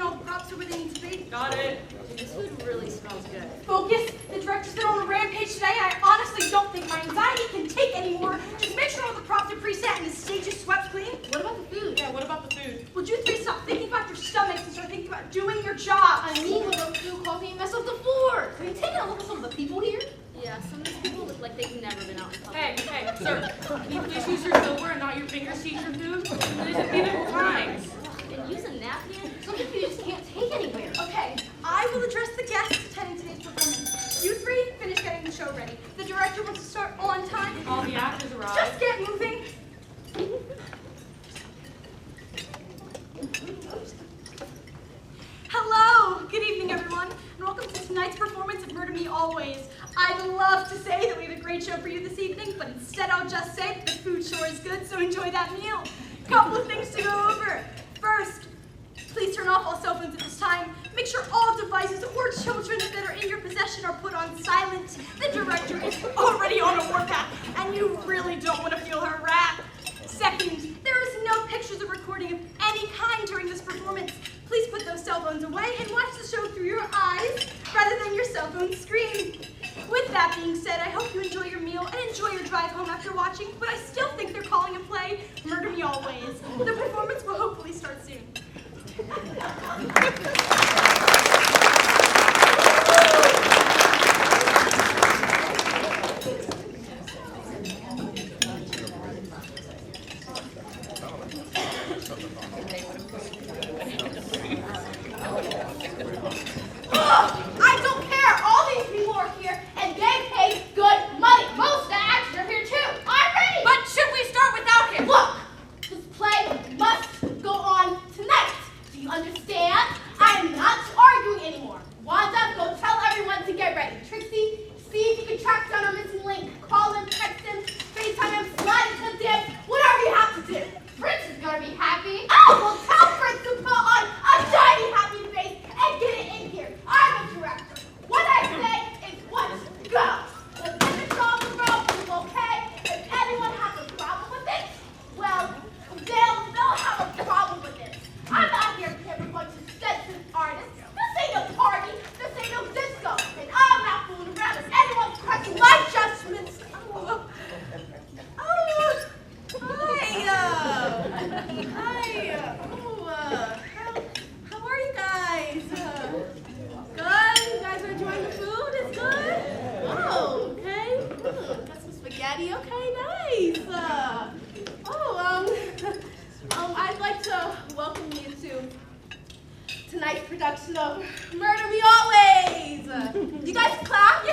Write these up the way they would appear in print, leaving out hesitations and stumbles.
all the props are where they need to be. Got it. This food really smells good. Focus. The director's been on a rampage today. I honestly don't think my anxiety can take anymore. Just make sure all the props are preset and the stage is swept clean. What about the food? Yeah, what about the food? Would you three stop thinking about your stomachs and start thinking about doing your job? I mean, when the food caused me to mess up the floor. Have you taken a look at some of the people here? Yeah, some of these people look like they've never been out in public. Hey, sir, can you please use your silver and not your fingers to eat your food? These are beautiful times. And use a napkin? Some of you just can't take anywhere. Okay, I will address the guests attending today's performance. You three finish getting the show ready. The director wants to start on time. All the actors arrived. Just get moving. Hello, good evening everyone, and welcome to tonight's performance of Murder Me Always. I'd love to say that we have a great show for you this evening, but instead I'll just say that the food sure is good, so enjoy that meal. Couple of things to go over. First, please turn off all cell phones at this time. Make sure all devices or children that are in your possession are put on silent. The director is already on a warpath, and you really don't want to feel her wrath. Second, there is no pictures or recording of any kind during this performance. Please put those cell phones away and watch the show through your eyes rather than your cell phone screen. With that being said, I hope you enjoy your meal and enjoy your drive home after watching, but I still think they're calling a play Murder Me Always. The performance will hopefully start soon. I don't care. All these people are here, and they pay good money. Most of the actors are here too. I'm ready. But should we start without him? Look, this play must go on tonight. Do you understand? I am not arguing anymore. Wanda, go tell everyone to get ready. Trixie, see if you can track down our missing link. Call him, text him, FaceTime him, slide into the dip, whatever you have to do. Fritz is gonna be happy. Oh, well tell Fritz to put on a shiny happy face and get it in here. I'm a director. What I say is what's go. The finish on the road is okay. If anyone has a problem with it, well, they'll have a problem with it. I'm not here to have a bunch of sensitive artists. This ain't a party. This ain't no disco. And I'm not fooling around. If anyone's questioning my judgments, How are you guys? Good? You guys are enjoying the food? It's good? Oh, okay. Got some spaghetti. Okay, nice. I'd like to welcome you to tonight's production of Murder Me Always. You guys clap?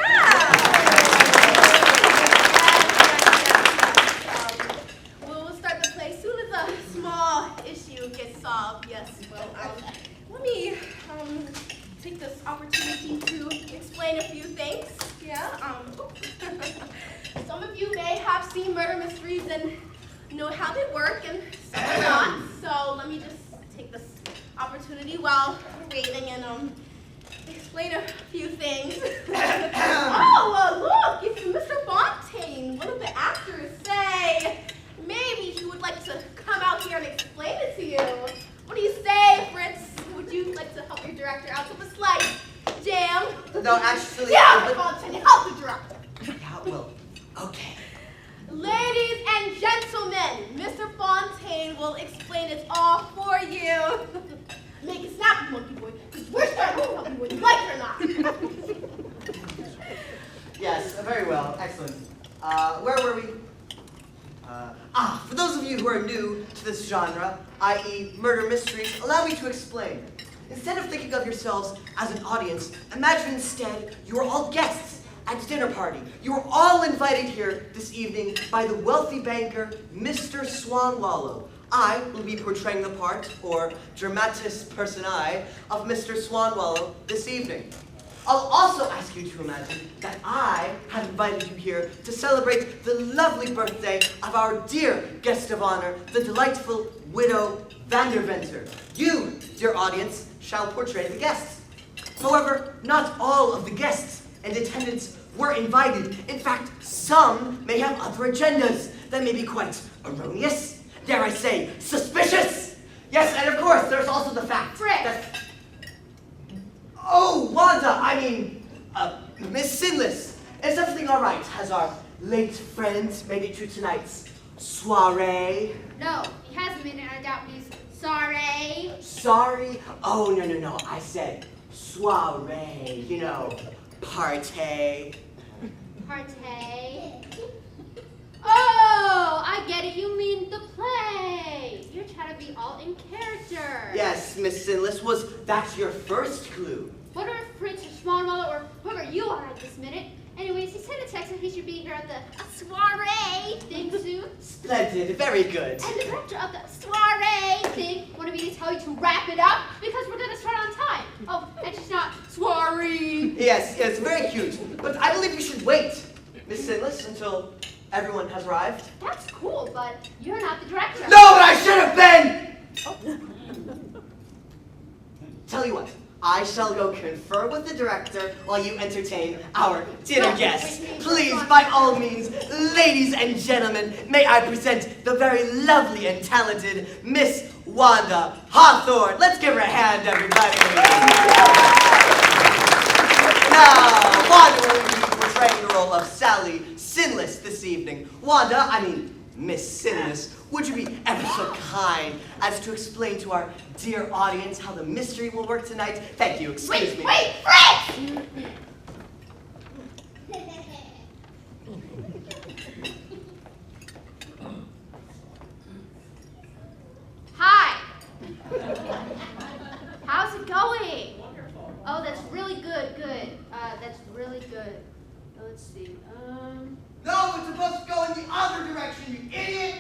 We'll start the play as soon as a small issue gets solved. Yes, well, let me take this opportunity to explain a few things. Yeah, some of you may have seen murder mysteries and know how they work, and some are not. So let me just take this opportunity while we're waiting and explain a few things. Oh, look, it's Mr. Fontaine, one of the actors. Say, maybe he would like to come out here and explain it to you. What do you say, Fritz? Would you like to help your director out with a slice jam? No, actually... Yeah, Fontaine, help the director. Yeah, well, okay. Ladies and gentlemen, Mr. Fontaine will explain it all for you. Make it snappy, monkey boy, because we're starting to help you whether you like it or not. Yes, very well, excellent. Where were we? For those of you who are new to this genre, i.e. murder mysteries, allow me to explain. Instead of thinking of yourselves as an audience, imagine instead you are all guests at a dinner party. You are all invited here this evening by the wealthy banker, Mr. Swanwallow. I will be portraying the part, or dramatis personae, of Mr. Swanwallow this evening. I'll also ask you to imagine that I have invited you here to celebrate the lovely birthday of our dear guest of honor, the delightful widow Vanderventer. You, dear audience, shall portray the guests. However, not all of the guests and attendants were invited. In fact, some may have other agendas that may be quite erroneous, dare I say, suspicious. Yes, and of course, there's also the fact Fritz, that... Oh, Wanda, Miss Sinless. Is everything all right? Has our late friend made it to tonight's soiree? No, he hasn't made it. I doubt he's sorry. Sorry? Oh, no. I said soiree. You know, party. Partay. Oh, I get it. You mean the play. You're trying to be all in character. Yes, Miss Sinless, was that your first clue? Wonder if Prince or Smallmother or whoever you are at this minute. Anyways, he sent a text that he should be here at the soiree thing soon. Splendid, very good. And the director of the soiree thing wanted me to tell you to wrap it up because we're gonna start on time. Oh, and she's not soiree. Yes, very cute. But I believe you should wait, Miss Sinless, until everyone has arrived. That's cool, but you're not the director. No, but I should have been! Tell you what, I shall go confer with the director while you entertain our dinner guests. Please, by all means, ladies and gentlemen, may I present the very lovely and talented Miss Wanda Hawthorne. Let's give her a hand, everybody. Now, Wanda will be portraying the role of Sally Sinless this evening. Wanda, Miss Sinless, would you be ever so kind as to explain to our dear audience how the mystery will work tonight? Thank you, excuse me. Wait, Fritz! Hi. How's it going? Oh, that's really good, that's really good. Let's see, No, it's supposed to go in the other direction, you idiot!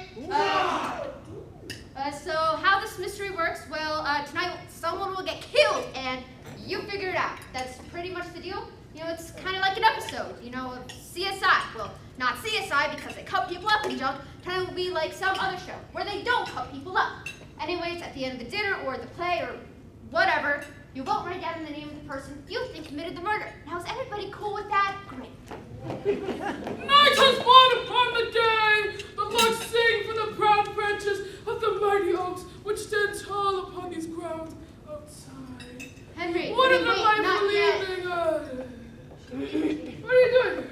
So how this mystery works, well, tonight someone will get killed, and you figure it out. That's pretty much the deal. You know, it's kind of like an episode, of CSI. Well, not CSI because they cut people up and junk. Kind of will be like some other show where they don't cut people up. Anyways, at the end of the dinner or the play or whatever, you vote right down the name of the person you think committed the murder. Now, is everybody cool with that? Great. Night has fallen upon the day, the Lord sing for the proud branches of the mighty oaks which stand tall upon these grounds outside. Henry, What wait, is the wait, life not we're yet. leaving us? What are you doing?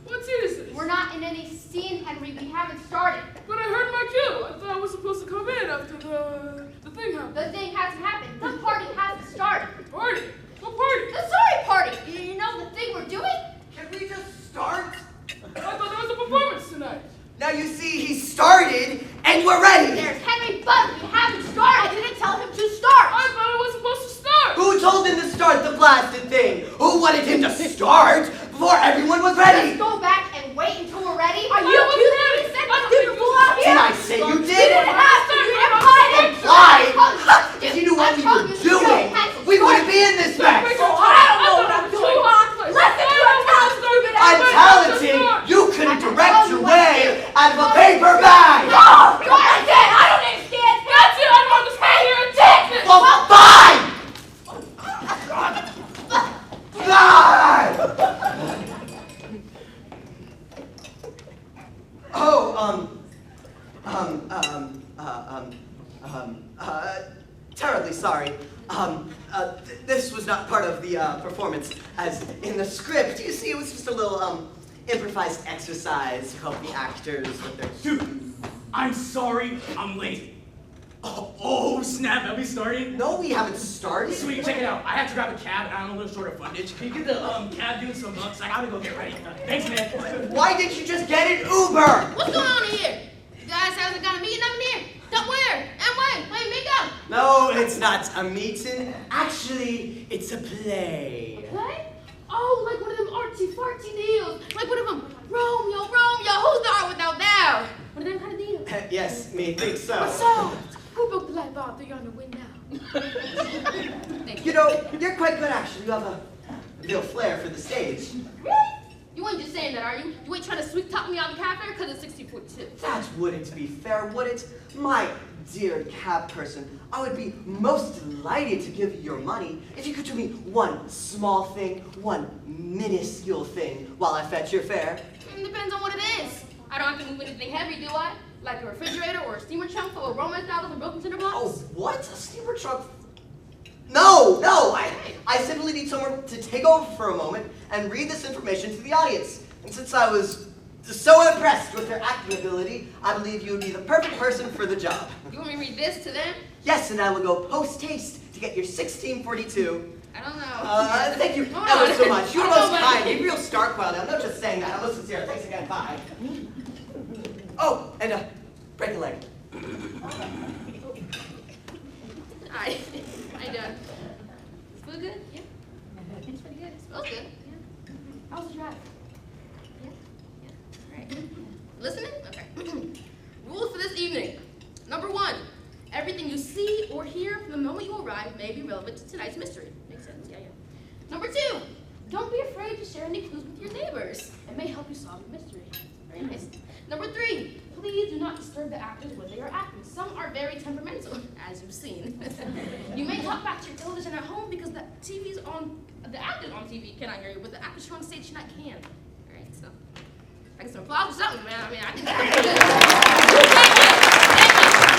What scene is this? We're not in any scene, Henry. We haven't started. But I heard my cue. I thought I was supposed to come in after the thing happened. The thing hasn't happened. The party hasn't started. Party? What party? The sorry party. You know the thing we're doing? Can we just start? I thought there was a performance tonight. Now you see, he started, and we're ready! There's Henry, but we haven't started. I didn't tell him to start. I thought I was supposed to start. Who told him to start the blasted thing? Who wanted him to start before everyone was ready? Let's go back and wait until we're ready. Are I you wasn't kidding ready. me? Said I you didn't fool out Did here. I say you You did? didn't have to. You implied it. Implied? I If you knew what we told were you to doing, go. we wouldn't be in this mess. Oh, I don't know what I'm doing. Listen to your talent, stupid I'm ass. talented. You couldn't direct your way out of a paper bag. No, God, I did. I don't understand. That's it. I'm on the spot here and take it. Well, fine. God. Terribly sorry. This was not part of the performance as in the script. You see, it was just a little improvised exercise to help the actors with their. Dude, I'm sorry, I'm late. Oh, snap, have we started? No, we haven't started. Sweet, check it out. I have to grab a cab and I'm a little short of fundage. Can you get the cab dude some bucks? I gotta go get ready. Thanks, man. Why didn't you just get an Uber? What's going on here? You guys haven't got a meeting up in here? Don't where? And when? Wait, make up. No, it's not a meeting. Actually, it's a play. What? Oh, like one of them artsy fartsy deals. Like one of them, Romeo, who's the art without thou? One of them kind of deals. Yes, me think so. So, who broke the light bulb? They're on the win now. You know, you're quite good actually. You have a real flair for the stage. Really? You ain't just saying that, are you? You ain't trying to sweet talk me out of the cab fare because it's 60.2. That wouldn't be fair, would it? My dear cab person, I would be most delighted to give you your money if you could do me one small thing, one minuscule thing while I fetch your fare. Depends on what it is. I don't have to move anything heavy, do I? Like a refrigerator or a steamer trunk full of romance novels and broken cinder blocks? Oh, what? A steamer truck? No, I... I simply need someone to take over for a moment and read this information to the audience. And since I was so impressed with their acting ability, I believe you would be the perfect person for the job. You want me to read this to them? Yes, and I will go post-haste to get your 1642. I don't know. Thank you ever so much. You're most kind. You're real Starkweller. I'm not just saying that. I'm most sincere. Thanks again. Bye. Oh, and break a leg. I done. Smell good? Yeah. It's pretty good. It smells good. Yeah. How's the drive? Yeah. Yeah. All right. Listening? Okay. Rules for this evening. Number 1. Everything you see or hear from the moment you arrive may be relevant to tonight's mystery. Makes sense? Yeah, yeah. Number 2. Don't be afraid to share any clues with your neighbors. It may help you solve the mystery. Very nice. Number 3. Please do not disturb the actors when they are acting. Some are very temperamental, as you've seen. You may talk back to your television at home because the actors on TV cannot hear you, but the actors on stage tonight can. All right, so I get some applause or something, man. I mean, I think that's pretty good. Thank you.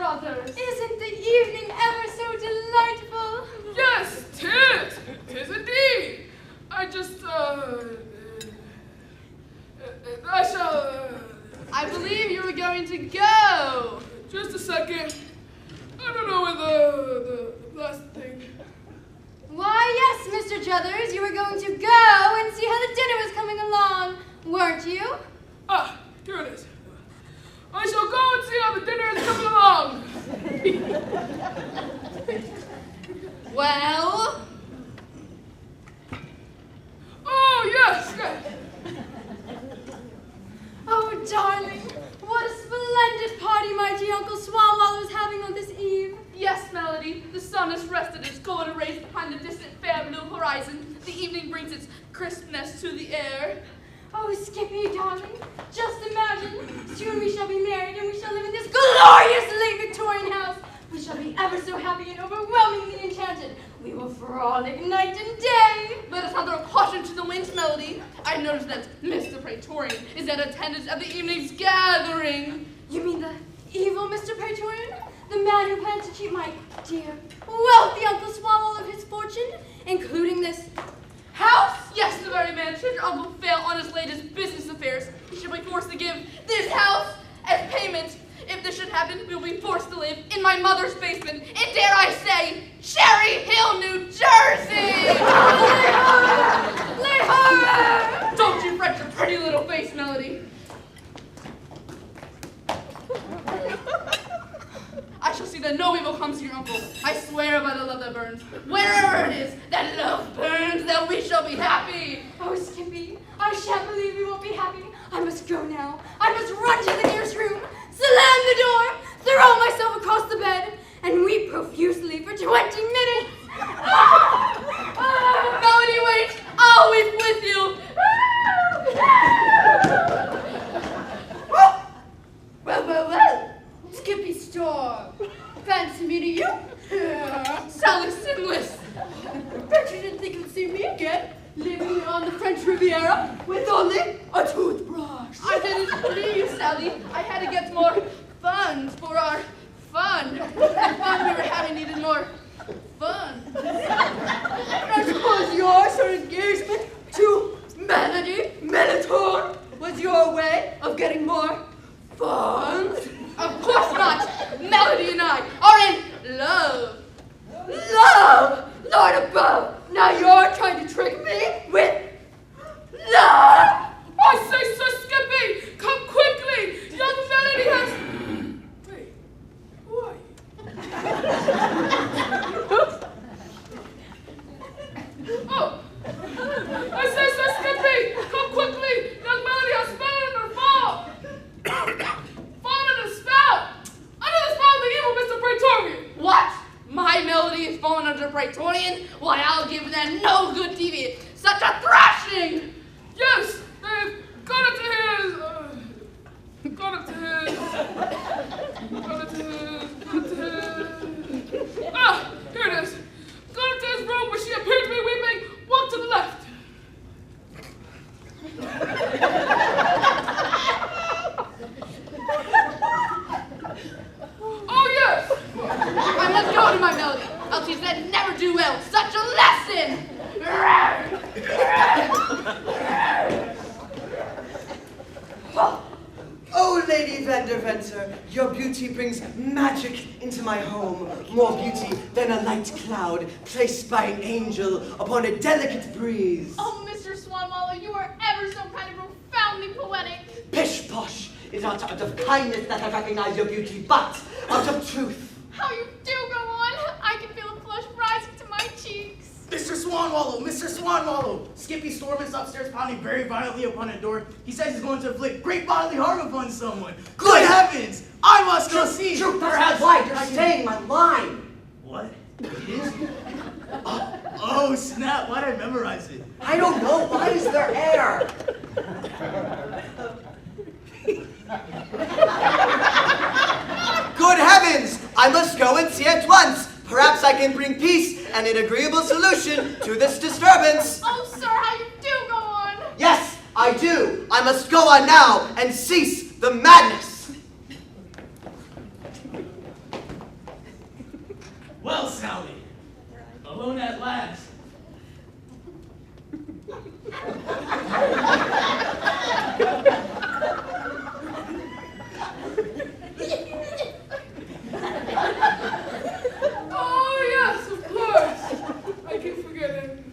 Isn't the evening ever so delightful? Yes, 'tis. 'Tis indeed. I just, I shall, I believe you were going to go. just a second. I don't know where the last thing. Why, yes, Mr. Druthers, you were going to go and see how the dinner was coming along, weren't you? Ah, here it is. I shall go and see how the dinner is coming along. Well? Oh, yes, yes. Oh, darling, what a splendid party mighty Uncle Swalwell is having on this eve. Yes, Melody, the sun has rested its golden rays behind the distant fair blue horizon. The evening brings its crispness to the air. Oh, Skippy, darling, just imagine. Soon we shall be married and we shall live in this glorious late Victorian house. We shall be ever so happy and overwhelmingly enchanted. We will frolic night and day. Let us not throw caution to the winds, Melody. I noticed that Mr. Praetorian is in attendance at the evening's gathering. You mean the evil Mr. Praetorian? The man who plans to cheat my dear, wealthy Uncle Swalwell of his fortune, including this house? Yes, the very man. Should your uncle fail on his latest business affairs, he should be forced to give this house as payment. If this should happen, we will be forced to live in my mother's basement in, dare I say, Cherry Hill, New Jersey! Lay horror! Don't you fret your pretty little face, Melody. I shall see that no evil comes to your uncle. I swear by the love that burns. Wherever it is that love burns, that we shall be happy. Oh, Skippy, I shan't believe we won't be happy. I must go now. I must run to the nearest room, slam the door, throw myself across the bed, and weep profusely for 20 minutes. Melody, wait! I'll weep with you. Well, Skippy Storm. Fancy meeting you? Sally Sinless. Bet you didn't think you'd see me I had to get more funds for our fun. The fun we were having needed more fun. I suppose your sort of engagement to Melody Minotaur was your way of getting more funds? Of course not. Melody and I are in love. Love! Lord above! Now you're trying to trick me with love? I say, Sir Skippy, come quickly. Young Melody has... Wait, who are you? Oh, I say, Sir Skippy, come quickly. Young Melody has fallen in her fall. Fallen in a spell. Under the spell of the evil Mr. Praetorian. What? My Melody is falling under Praetorian? Why, I'll give them no good TV. Such a thrashing! Yes, they've gone up to his... gone up to his... Ah, here it is. Gone up to his room where she appeared to be weeping. Walk to the left. Oh, yes. I must go to my Melody, else he said never do well. Such a lesson! Oh, Lady Vanderventure, your beauty brings magic into my home. More beauty than a light cloud placed by an angel upon a delicate breeze. Oh, Mr. Swanwallow, you are ever so kind of profoundly poetic. Pish posh! It's not out of kindness that I recognize your beauty, but out of truth. How you do go on. I can feel a flush rising to my cheeks. Mr. Swanwallow, Mr. Swanwallow. Skippy Storm is upstairs pounding very violently upon a door. He says he's going to inflict great bodily harm upon someone. Good heavens! I must go see. Truth, perhaps why you're saying my line. What? It is? Oh, snap. Why'd I memorize it? I don't know. Why is there air? Good heavens! I must go and see at once. Perhaps I can bring peace and an agreeable solution to this disturbance. Oh, sir, how you do go on. Yes, I do. I must go on now and cease the madness. Well, Sally, alone at last. Oh, yes, of course. I keep forgetting.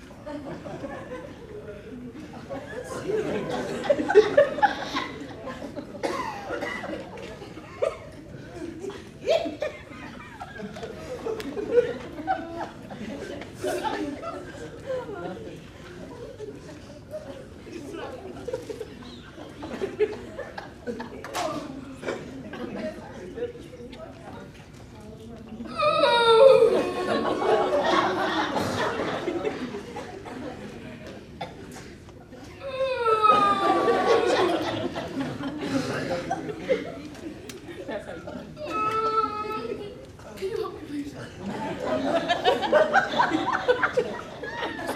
Can you help me, please? So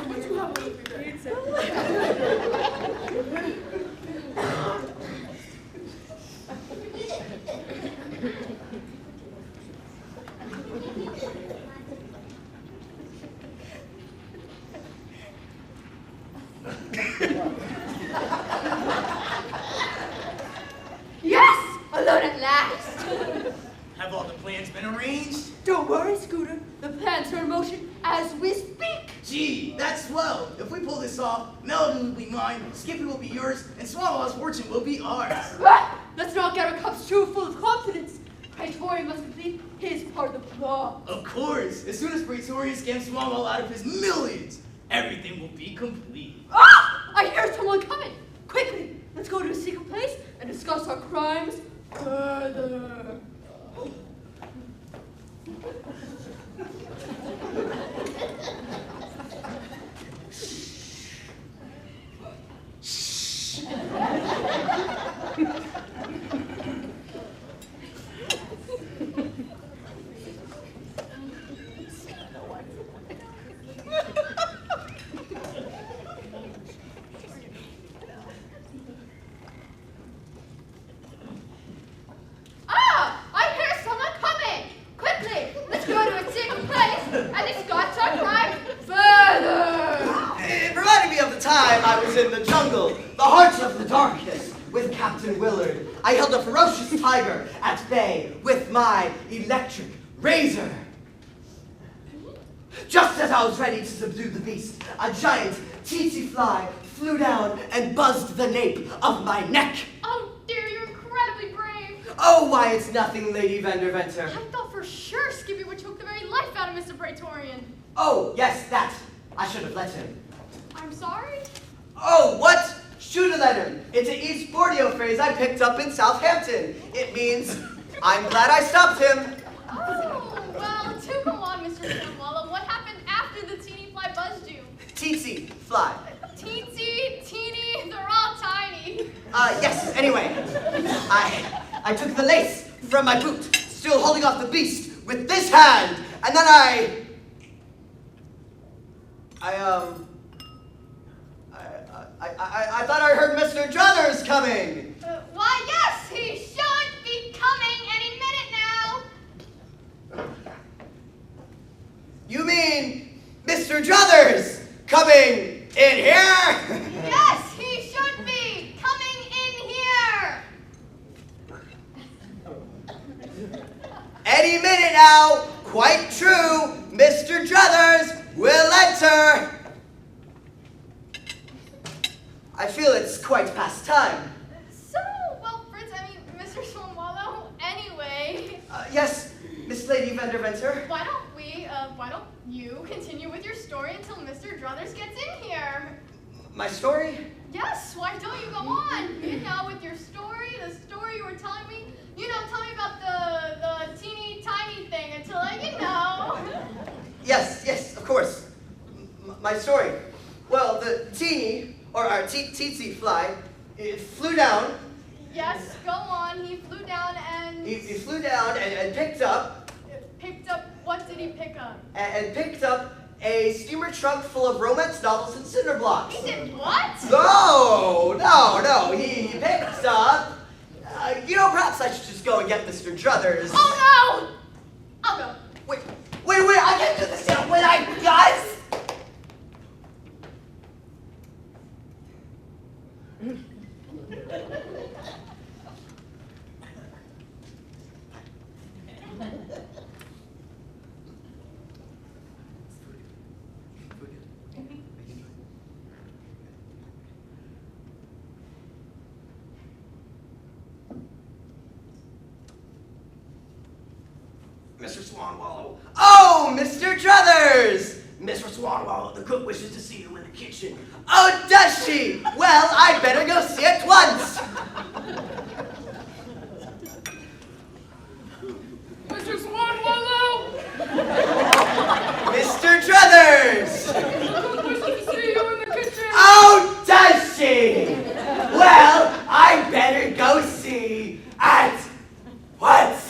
what you have with me, Yes! Alone at last! Have all the plans been arranged? Don't worry, Scooter. The plans are in motion as we speak. Gee, that's swell. If we pull this off, Melody will be mine, Skippy will be yours, and Swallow's fortune will be ours. Ah, let's not get our cups too full of confidence. Praetorian must complete his part of the plot. Of course, as soon as Praetorian scams Swallow out of his millions, everything will be complete. Ah! I hear someone coming. Quickly, let's go to a secret place and discuss our crimes further. the jungle, the heart of the darkness, with Captain Willard. I held a ferocious tiger at bay with my electric razor. Just as I was ready to subdue the beast, a giant tsetse fly flew down and buzzed the nape of my neck. Oh dear, you're incredibly brave. Oh, why, it's nothing, Lady Vanderventer. I thought for sure Skippy would choke the very life out of Mr. Praetorian. Oh, yes, that. I should have let him. I'm sorry? Oh, what? Should have let him. It's an East Borneo phrase I picked up in Southampton. It means, I'm glad I stopped him. Oh, well, do go on, Mr. Cornwallow. What happened after the teeny fly buzzed you? Tsetse fly. Teensy, teeny, they're all tiny. Yes, anyway. I took the lace from my boot, still holding off the beast with this hand, and then I thought I heard Mr. Druthers coming. Why, yes, he should be coming any minute now. You mean Mr. Druthers coming in here? Yes, he should be coming in here. Any minute now, quite true, Mr. Druthers will enter. I feel it's quite past time. So, well, Fritz, Mr. Cornwallow, anyway. Yes, Miss Lady Vanderventer. Why don't you continue with your story until Mr. Druthers gets in here? My story? Yes, why don't you go on? With your story, the story you were telling me. Tell me about the teeny tiny thing until Yes, of course. My story. Well, the teeny, or our tsetse fly, it flew down. Yes, go on. He flew down and... He flew down and picked up... Picked up... What did he pick up? And picked up a steamer trunk full of romance novels and cinder blocks. He did what? No. He picked up... perhaps I should just go and get Mr. Druthers. Oh, no! I'll go. Wait, I can't do this yet. Wait, guys! Mr. Swanwallow. Oh, Mr. Druthers! Mr. Swanwallow, the cook wishes to see you in the kitchen. Oh, does she? Well, I'd better go see at once. Mr. Swanwallow! Mr. Druthers! The cook wishes to see you in the kitchen! Oh, does she? Well, I'd better go see at once.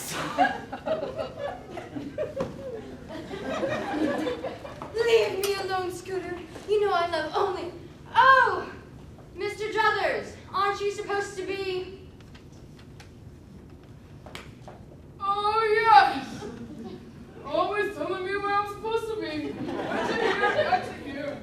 Leave me alone, Scooter. You know I love only... Oh! Mr. Druthers, aren't you supposed to be... Oh, yes! Always telling me where I'm supposed to be. That's here.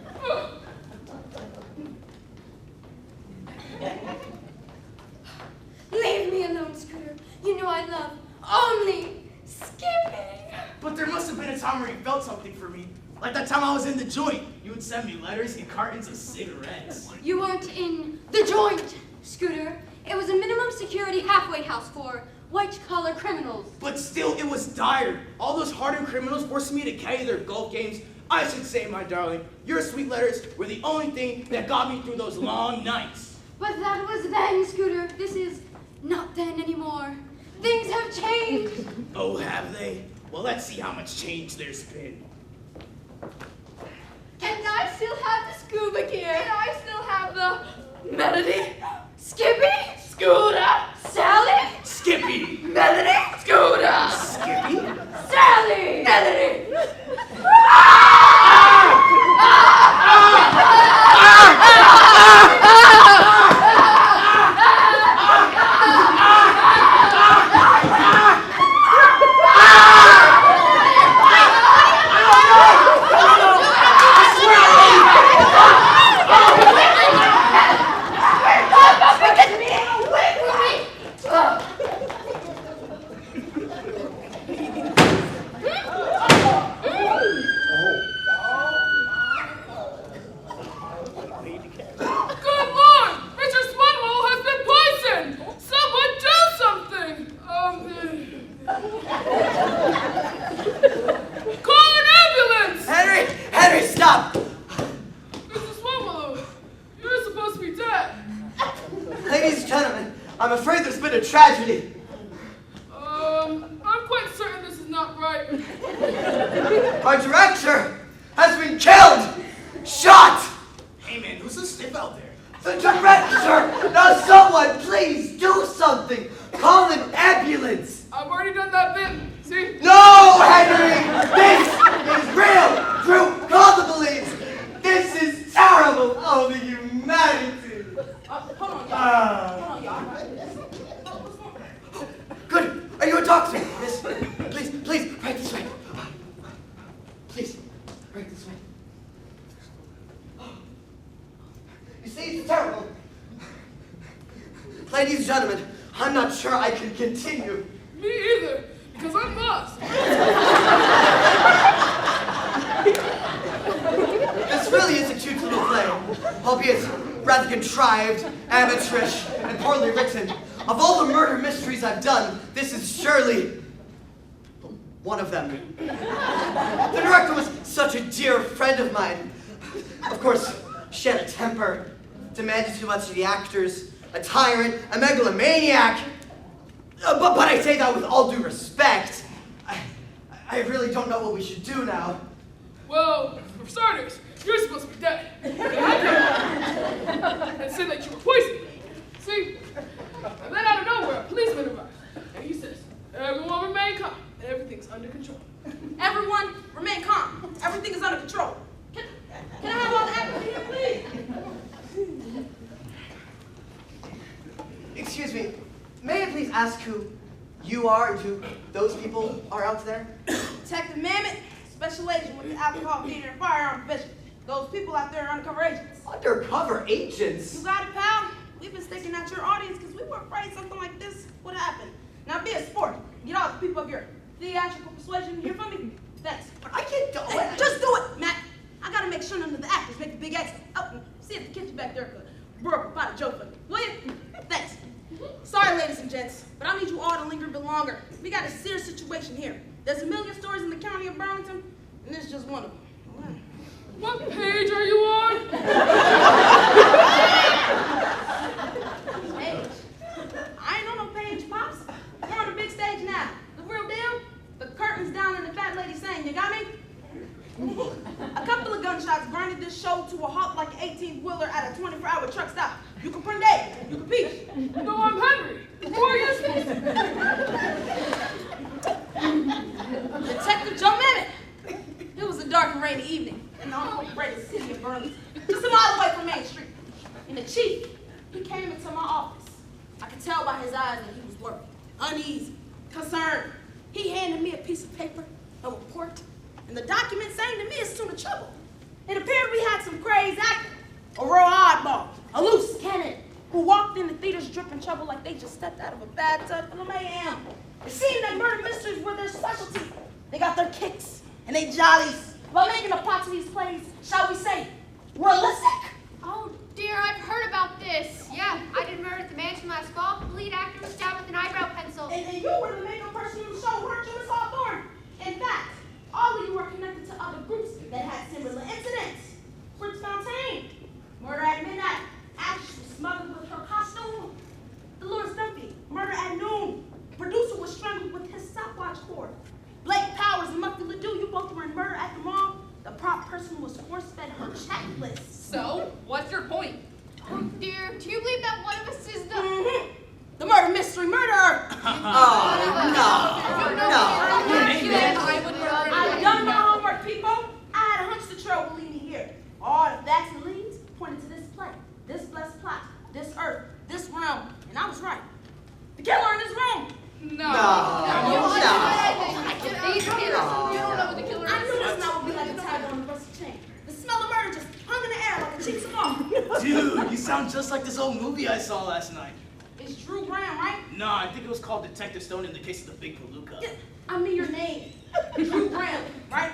Leave me alone, Scooter. You know I love only skipping. But there must have been a time where you felt something for me. Like that time I was in the joint. You would send me letters and cartons of cigarettes. You weren't in the joint, Scooter. It was a minimum security halfway house for white-collar criminals. But still, it was dire. All those hardened criminals forced me to carry their golf games. I should say, my darling, your sweet letters were the only thing that got me through those long nights. But that was then, Scooter. This is not then anymore. Things have changed. Oh, have they? Well, let's see how much change there's been. And I still have the scuba gear. And I still have the Melody, Skippy, Scooter, Sally, Skippy! Melody, Scooter, Skippy? Sally, Melody. Our director has been killed! Shot! Hey man, who's the sniff out there? The director! Now someone, please do something! Call an ambulance! I've already done that bit. See? No, Henry! This is real! Drew, call the police! This is terrible! Oh, the humanity! Hold on, y'all. Ah. Hold on, y'all. Good! Are you a doctor? Yes. Please, right this way. Please, right this way. You see, it's terrible. Ladies and gentlemen, I'm not sure I can continue. Me either, because I'm lost. This really is a cute little play, albeit rather contrived, amateurish, and poorly written. Of all the murder mysteries I've done, this is surely one of them. The director was such a dear friend of mine. Of course, she had a temper, demanded too much of the actors, a tyrant, a megalomaniac. But I say that with all due respect. I really don't know what we should do now. Well, for starters, you're supposed to be dead. And said that you were poisoned. See? And then out of nowhere, a policeman arrives. And he says, everyone remain calm. And everything's under control. Everyone, remain calm. Everything is under control. Can I have all the actors here, please? Excuse me, may I please ask who you are and who those people are out there? Detective Mamet, special agent with the alcohol, theater, and firearm division. Those people out there are undercover agents. Undercover agents? You got it, pal. We've been staking out your audience because we were afraid something like this would happen. Now be a sport. Get all the people of your theatrical persuasion here from me. Thanks. But I can't do Hey, it. just do it, Matt. I gotta make sure none of the actors make a big exit. Oh, see if the kitchen back there could work about a joke for me. Will you? Thanks. Sorry, ladies and gents, but I need you all to linger a bit longer. We got a serious situation here. There's a million stories in the county of Burlington, and this is just one of them. What page are you on? Page. I ain't on no page, Pops. We're on the big stage now. The real deal, the curtain's down and the fat lady saying, you got me? A couple of gunshots grinded this show to a halt like an 18-wheeler at a 24-hour truck stop. You can print Dave. You can peach. No, I'm Henry. Who are you supposed to be? Detective Joe Mamet. It was a dark and rainy evening in the greatest city of Burlington, just a mile away from Main Street. And the chief, he came into my office. I could tell by his eyes that he was worried, uneasy, concerned. He handed me a piece of paper, a report, and the document saying to me it's soon to trouble. It appeared we had some crazed actor, a real oddball, a loose cannon, who walked in the theaters dripping trouble like they just stepped out of a bathtub full of mayhem. It seemed that murder mysteries were their specialty. They got their kicks and they jollies by making the plots of these plays, shall we say, realistic. Oh dear, I've heard about this. Yeah, I did Murder at the Mansion last fall. The lead actor was stabbed with an eyebrow pencil. And you were the makeup person in the show, weren't you, Miss Hawthorne? In fact, all of you were connected to other groups that had similar incidents. Fritz Fontaine, Murder at Midnight, actress was smothered with her costume. Dolores Dunphy, Murder at Noon, producer was strangled with his stopwatch cord. Blake Powers and Muffy Ledoux, you both were in Murder at the Mall. The prop person was force-fed her checklist. So, what's your point? Oh dear, do you believe that one of us is the... The murder mystery murderer. Oh, no. I've done my homework, people. I had a hunch the trail would lead me here. All the facts and leads pointed to this play, this blessed plot, this earth, this realm, and I was right. The killer in this room. No. I knew this night would be like a tag on the rusty chain. The smell of murder just hung in the air like a cheap cigar. Dude, you sound just like this old movie I saw last night. It's Drew Graham, right? Nah, I think it was called Detective Stone in the Case of the Big Palooka. Yeah, I mean your name. Drew Graham, right?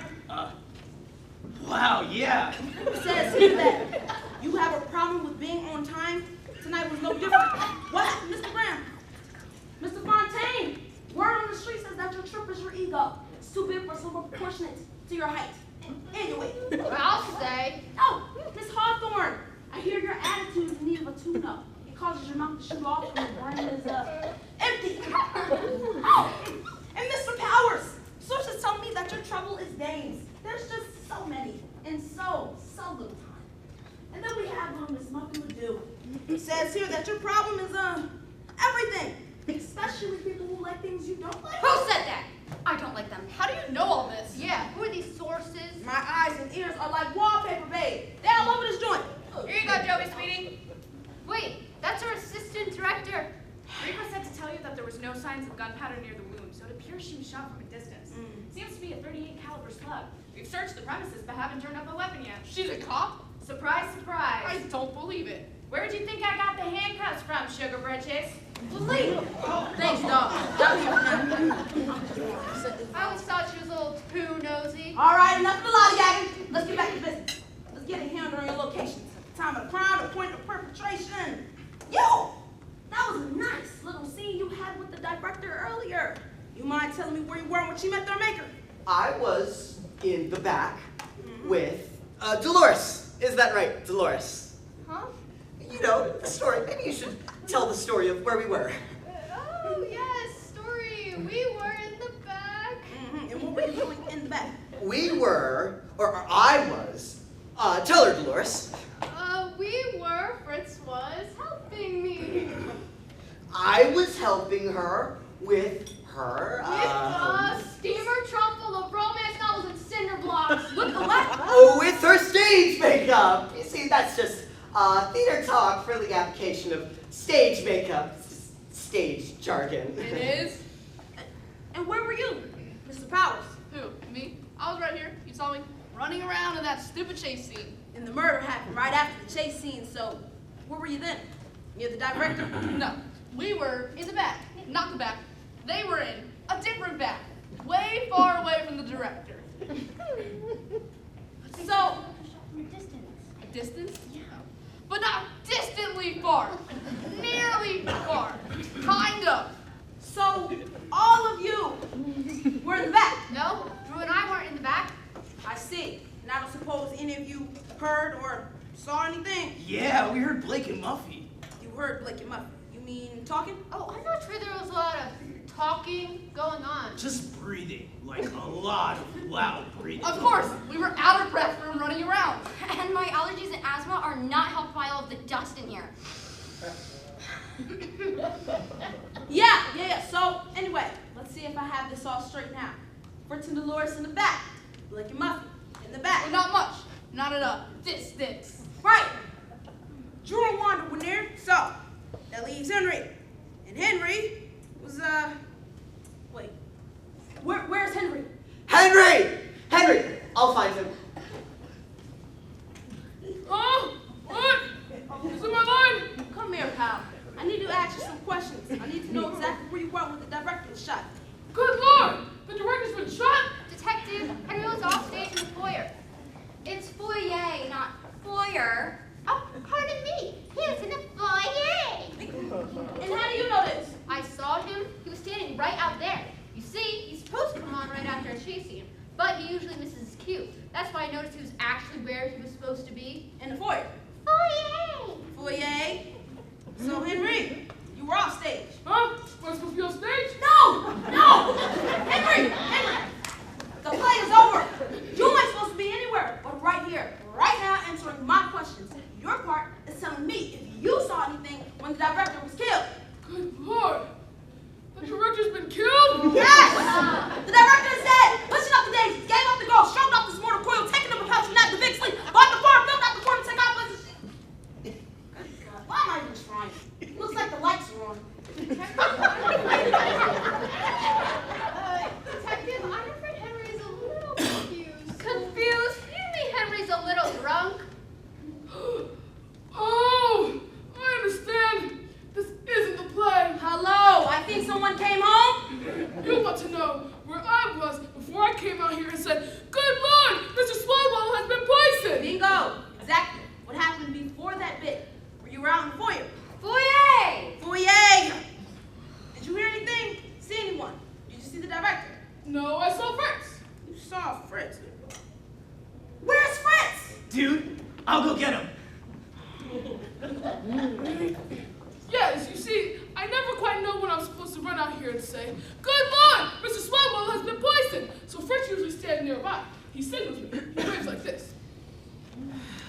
Wow, yeah. It says here that you have a problem with being on time. Tonight was no different. What happened, Mr. Graham? Mr. Fontaine, word on the street says that your trip is your ego. It's too big for someone proportionate to your height. Anyway. Well, I'll say. Oh, Miss Hawthorne, I hear your attitude is in need of a tune-up. It causes your mouth to shoot off and your brain is empty. Oh, and Mr. Powers, sources tell me that your trouble signs of gunpowder near the wound, so it appears she was shot from a distance. Seems to be a .38 caliber slug. We've searched the premises but haven't turned up a weapon yet. She's a cop? Surprise, surprise. I don't believe it. Where do you think I got the handcuffs from, Sugar Britches? Thanks, dog. I always thought she was a little too nosy. All right, enough of the lollygagging. Let's get back to business. Let's get a handle on your locations. Time of the crime, the point of perpetration. Yo! That was a nice little scene you had with the director earlier. You mind telling me where you were when she met their maker? I was in the back with Dolores. Is that right, Dolores? Huh? You know, the story. Maybe you should tell the story of where we were. Oh, yes, story. We were in the back. And what were you doing in the back? We were, or I was, tell her, Dolores. Fritz was helping me. I was helping her with her, With a steamer trunk full of romance novels and cinder blocks. With the what? Oh, with her stage makeup. You see, that's just theater talk for the application of stage makeup. Stage jargon. It is? And where were you, Mr. Powers? Who? Me? I was right here. You saw me running around in that stupid chase scene. And the murder happened right after the chase scene, so where were you then? Near the director? No, we were in the back. Not the back. They were in a different back. Way far away from the director. So, Distance? Yeah. But not distantly far. Nearly far. Kind of. so all of you were in the back. No, Drew and I weren't in the back. I see. And I don't suppose any of you heard or saw anything. Yeah, we heard Blake and Muffy. You heard Blake and Muffy. You mean talking? Oh, I'm not sure there was a lot of talking going on. Just breathing, like a lot of loud breathing. Of course, we were out of breath from running around. And my allergies and asthma are not helped by all of the dust in here. Yeah. So, anyway, let's see if I have this all straight now. Fritz and Dolores in the back. Blake and Muffy in the back. Well, not much. Not at a distance. Right. Drew and Wanda were near, so that leaves Henry. And Henry was, wait. Where's Henry? Henry! Henry! I'll find him. Oh, what? Is it my line? Come here, pal. I need to ask you some questions. I need to know exactly where you were when the director was shot. Good Lord! The director's been shot? Detective, Henry was off stage in the foyer. It's foyer, not foyer. Oh, pardon me. He was in the foyer. And how do you know this? I saw him. He was standing right out there. You see, he's supposed to come on right after a chase scene, but he usually misses his cue. That's why I noticed he was actually where he was supposed to be. In the foyer. Foyer! Foyer. So, Henry, you were off stage. Huh? Was supposed to be on stage? No! Henry! The play is over. You ain't supposed to be anywhere but right here, right now, answering my questions. Your part is telling me if you saw anything when the director was killed. Good Lord! The director's been killed? Yes! The director is dead! Pushing up the daisies, gave up the ghost, shoved off this mortal coil, taking the propulsion at the big sleep, bought the farm, built out the corner, take off places. Why am I even trying? Looks like the lights are on. Detective, I'm afraid Henry's a little confused. Confused? You mean Henry's a little drunk? Oh! I understand. This isn't the play. Hello, I think someone came home. You want to know where I was before I came out here and said, Good Lord! Mr. Swalwell has been poisoned! Bingo! Exactly. What happened before that bit? Were you around the foyer? Foyer! Foyer! Did you hear anything? See anyone? Did you see the director? No, I saw Fritz. You saw Fritz. Where's Fritz? Dude, I'll go get him. Yes, you see, I never quite know when I'm supposed to run out here and say, Good Lord! Mr. Swalwell has been poisoned! So Fritz usually stands nearby. He signals me. He waves like this.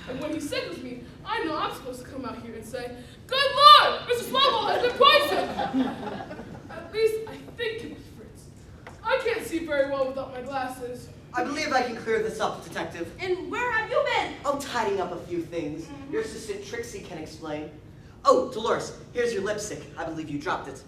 And when he signals me, I know I'm supposed to come out here and say, Good Lord! Mr. Swalwell has been poisoned! At least I think it was Fritz. I can't see very well without my glasses. I believe I can clear this up, Detective. And where have you been? Oh, tidying up a few things. Your assistant Trixie can explain. Oh, Dolores, here's your lipstick. I believe you dropped it.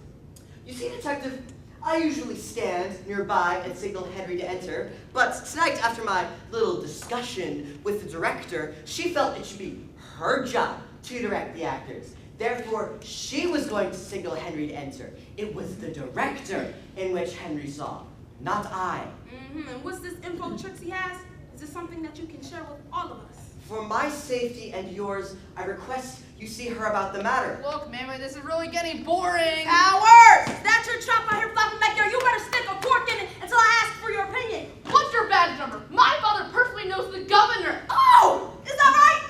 You see, Detective, I usually stand nearby and signal Henry to enter, but tonight, after my little discussion with the director, she felt it should be her job to direct the actors. Therefore, she was going to signal Henry to enter. It was the director in which Henry saw, not I. And what's this info Trixie has? Is this something that you can share with all of us? For my safety and yours, I request you see her about the matter. Look, man, this is really getting boring. Hours! That's your trap out here flopping back there. You better stick a fork in it until I ask for your opinion. What's your badge number? My father personally knows the governor. Oh! Is that right?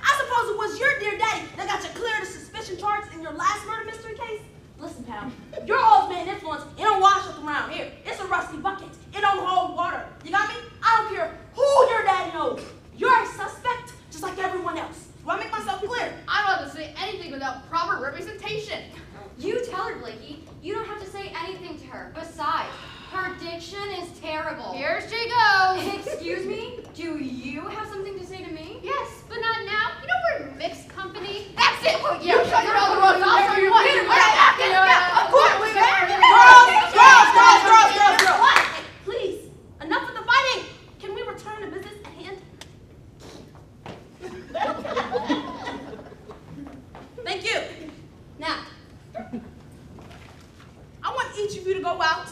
I suppose it was your dear daddy that got you cleared of suspicion charges in your last murder mystery case? Listen, pal, if you're always being influenced, it don't wash up around here. It's a rusty bucket. It don't hold water. You got me? I don't care who your daddy knows. You're a suspect just like everyone else. Do I make myself clear? I don't have to say anything without proper representation. You tell her, Blakey. You don't have to say anything to her. Besides, her diction is terrible. Here she goes. Excuse me? Do you have something to say to me? Yes, but not now. You know we're mixed company. That's it. You shut your other roads. I'll show you what. Of course. Girls. What? Please, enough of the fighting. Can we return to business at hand? Thank you. Now, I want each of you to go out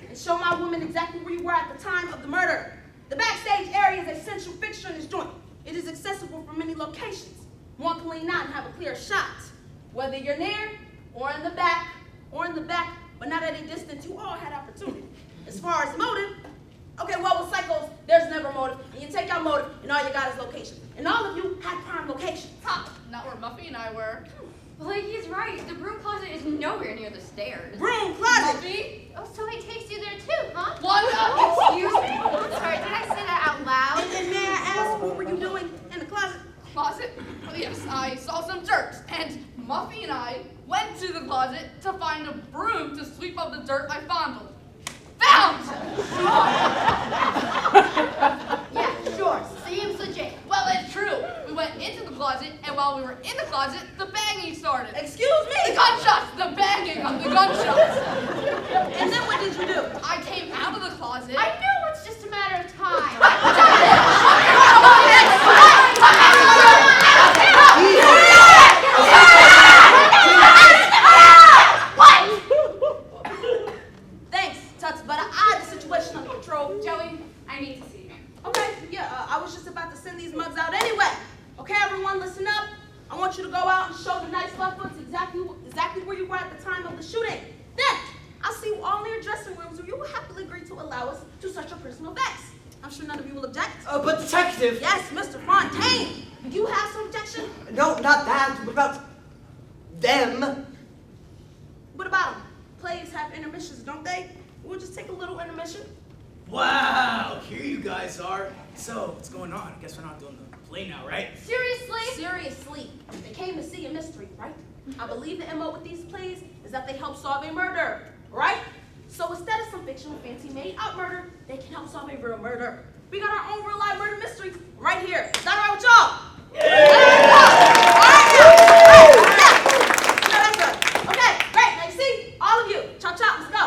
and show my woman exactly where you were at the time of the murder. The backstage area is a central fixture in this joint. It is accessible from many locations. One can lean out and have a clear shot. Whether you're near, or in the back, but not at a distance, you all had opportunity. As far as motive, okay, well, with psychos, there's never motive, and you take out motive, and all you got is location. And all of you had prime locations. Ha! Not where Muffy and I were. Blakey's right. The broom closet is nowhere near the stairs. Broom closet. Muffy? Oh, so he takes you there too, huh? What? Excuse me? I'm sorry, did I say that out loud? And may I ask, what were you doing in the closet? Closet? Oh, yes, I saw some dirt, and Muffy and I went to the closet to find a broom to sweep up the dirt I fondled. Found! Yeah, sure. Seems legit. Well, it's true. We went into the closet, and while we were in the closet, the banging started. Excuse The me? gunshots! The banging of the gunshots! And then what did you do? I came out of the closet. I know it's just a matter of time. Thanks, Tuts, but I had the situation under control. Joey, I need to see you. Okay, yeah, I was just about to send these mugs out anyway. Okay, everyone, listen up. I want you to go out and show the nice Buffoots exactly where you were at the time of the shooting. Then, I'll see you all in your dressing rooms where you will happily agree to allow us to search your personal bags. I'm sure none of you will object. But Detective! Yes, Mr. Fontaine, do you have some objection? No, not that. What about them? What about them? Plays have intermissions, don't they? We'll just take a little intermission. Wow, here you guys are. So, what's going on? I guess we're not doing the play now, right? Seriously, they came to see a mystery, right? I believe the MO with these plays is that they help solve a murder, right? So instead of some fictional fancy made up murder, they can help solve a real murder. We got our own real life murder mystery right here. Is that all right with y'all? Okay, great. Now you see, all of you, chop chop, let's go.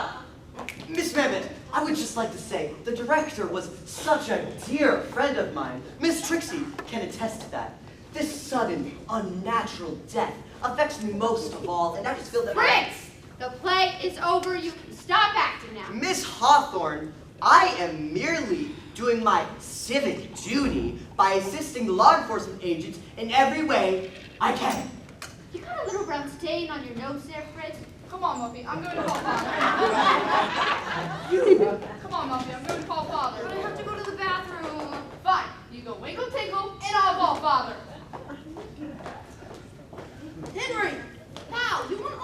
Miss Mamet, I would just like to say the director was such a dear friend of mine. Miss Trixie can attest to that. This sudden, unnatural death affects me most of all, and I just feel that Fritz! The play is over. You can stop acting now. Miss Hawthorne, I am merely doing my civic duty by assisting the law enforcement agents in every way I can. You got a little brown stain on your nose there, Fritz. Come on, Muffy, I'm going to call Father. Come on, Muffy, I'm going to call Father. But I have to go to the bathroom. Fine, you go winkle tinkle, and I'll call Father. Henry, now, you want to...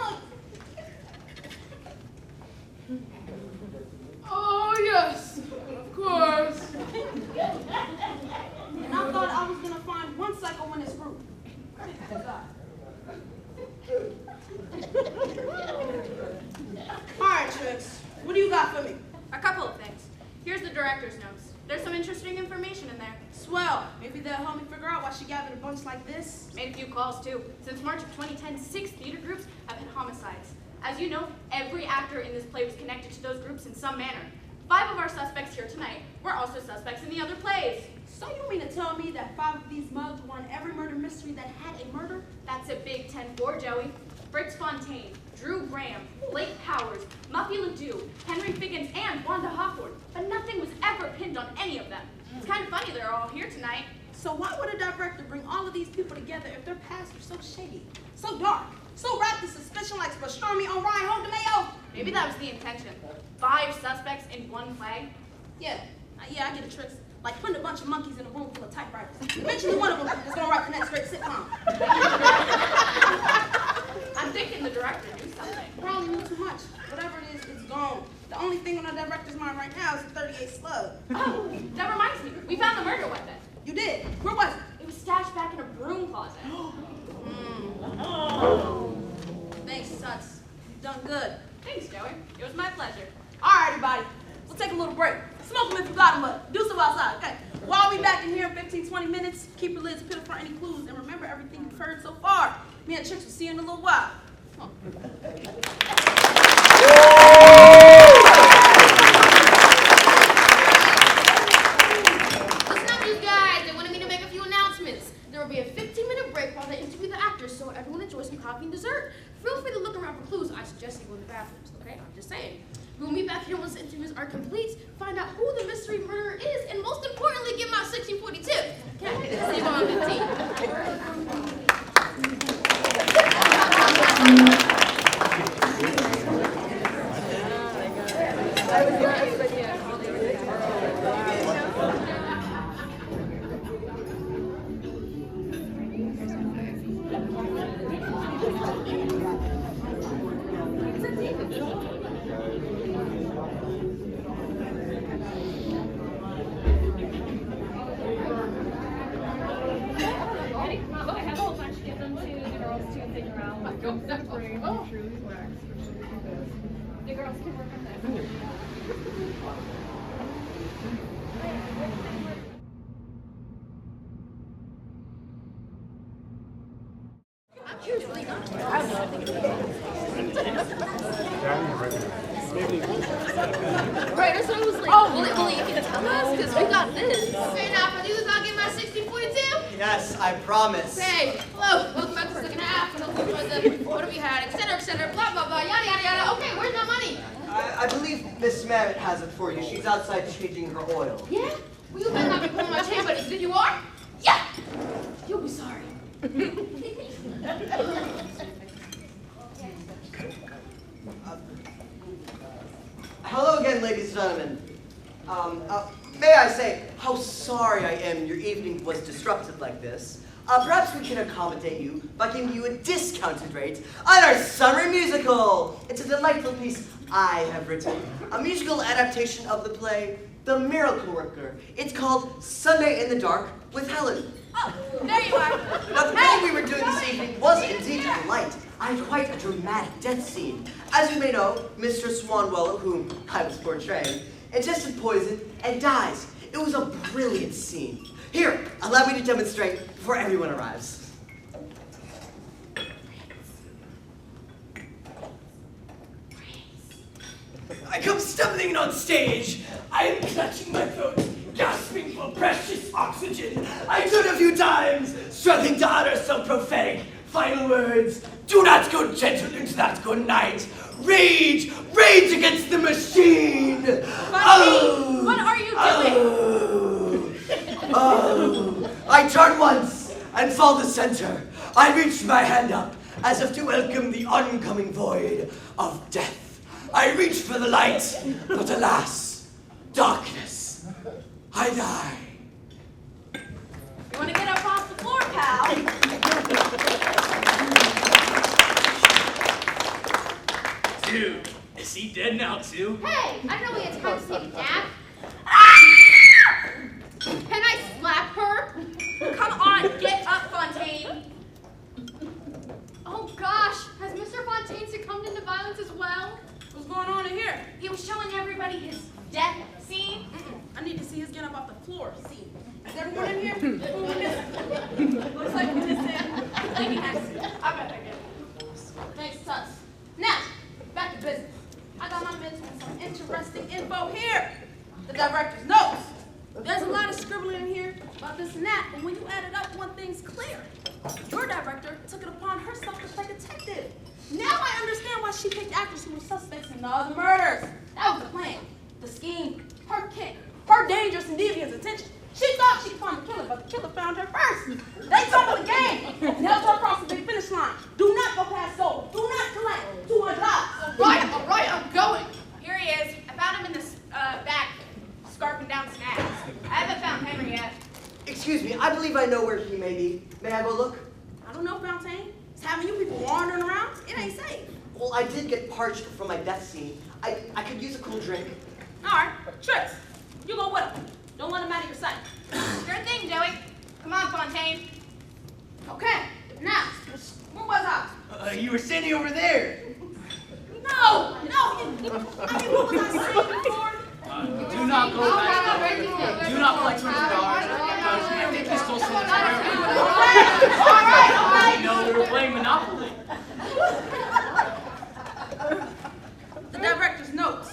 Oh, yes, of course. And I thought I was going to find one psycho in this group. All right, Trix, what do you got for me? A couple of things. Here's the director's notes. There's some interesting information in there. Swell. Maybe they'll help me figure out why she gathered a bunch like this. Made a few calls too. Since March of 2010, 6 theater groups have had homicides. As you know, every actor in this play was connected to those groups in some manner. 5 of our suspects here tonight were also suspects in the other plays. So you mean to tell me that 5 of these mugs were on every murder mystery that had a murder? That's a big 10-4, Joey. Fritz Fontaine, Drew Graham, Blake Powers, Muffy Ledoux, Henry Figgins, and Wanda Hawthorne. But nothing was ever pinned on any of them. It's kind of funny they're all here tonight. So why would a director bring all of these people together if their pasts are so shady, so dark, so wrapped in suspicion like pastrami on Ryan Mayo? Maybe that was the intention. 5 suspects in one play. Yeah, I get the tricks. Like putting a bunch of monkeys in a room full of typewriters. Eventually one of them is gonna write the next great sitcom. I'm thinking the director knew something. Probably knew too much. Whatever it is, it's gone. The only thing on the director's mind right now is the 38 slug. Oh, that reminds me. We found the murder weapon. You did? Where was it? It was stashed back in a broom closet. Thanks, Tuts. You've done good. Thanks, Joey. It was my pleasure. All right, everybody. We'll take a little break. Smoke them if you got them, but do so outside, okay? We'll all be back in here in 15, 20 minutes. Keep your lids peeled for any clues, and remember everything you've heard so far. Me and Trix will see you in a little while. Come on. Listen up, you guys. They wanted me to make a few announcements. There will be a 15-minute break while they interview the actors, so everyone enjoys some coffee and dessert. Feel free to look around for clues. I suggest you go in the bathrooms, okay? I'm just saying. We'll meet back here once the interviews are complete, find out who the mystery murderer is, and most importantly, get my 1642. Okay? See you on 15. Right, that's what I was like. Oh, will you can tell us? Because we got this. Okay, now for these, I'll get my 1642. Yes, I promise. Hey, hello, welcome back to the second half. What have we had, et cetera, blah, blah, blah, yada, yada, yada. Okay, where's my money? I believe Miss Merritt has it for you. She's outside changing her oil. Yeah? Well, you better not be pulling my chain, buddy. You think you are? Yeah! You'll be sorry. Hello again, ladies and gentlemen. May I say how sorry I am your evening was disrupted like this. Perhaps we can accommodate you by giving you a discounted rate on our summer musical. It's a delightful piece I have written, a musical adaptation of the play The Miracle Worker. It's called Sunday in the Dark with Helen. Oh, there you are. Now, the play we were doing this evening was indeed a delight. I had quite a dramatic death scene. As you may know, Mr. Swanwallow, whom I was portraying, ingested poison and dies. It was a brilliant scene. Here, allow me to demonstrate before everyone arrives. I come stumbling on stage. I am clutching my throat, gasping for precious oxygen. I turn a few times, struggling to utter some prophetic final words. Do not go gentle into that good night. Rage, rage against the machine. Bunny, what are you doing? I turn once and fall to center. I reach my hand up as if to welcome the oncoming void of death. I reach for the light, but alas, darkness. I die. You want to get up off the floor, pal? Dude, is he dead now too? Hey, I know we had time to take a nap. Can I slap her? Come on, get up, Fontaine. Oh gosh, has Mr. Fontaine succumbed into violence as well? What's going on in here? He was showing everybody his death scene. I need to see his get up off the floor. See, is everyone in here? Looks like we're missing. Like an accident. I bet I get it. Thanks, Tuts. Now, back to business. I got my mentor some interesting info here. The director's notes. There's a lot of scribbling in here about this and that, but when you add it up, one thing's clear. Your director took it upon herself to play detective. Now I understand why she picked actors who were suspects in the other murders. That was the plan, the scheme, her kick, her dangerous and devious intention. She thought she could find the killer, but the killer found her first. They tumbled the game and helped her cross the big finish line. Do not go past Soul. Do not collect $200. All right, I'm going. Here he is. I found him in the back, scarfing down snacks. I haven't found Henry yet. Excuse me, I believe I know where he may be. May I go look? I don't know, Fontaine. It's having you people wandering around. It ain't safe. Well, I did get parched from my death scene. I could use a cool drink. All right, Trix, you go with him. Don't let him out of your sight. Sure thing, Joey. Come on, Fontaine. Okay, now, where was I? You were standing over there. No, I mean, what was I saying before? Do not go back. Do not collect $200 because I think he stole someone's property. All right. You know, we were playing Monopoly. The director's notes.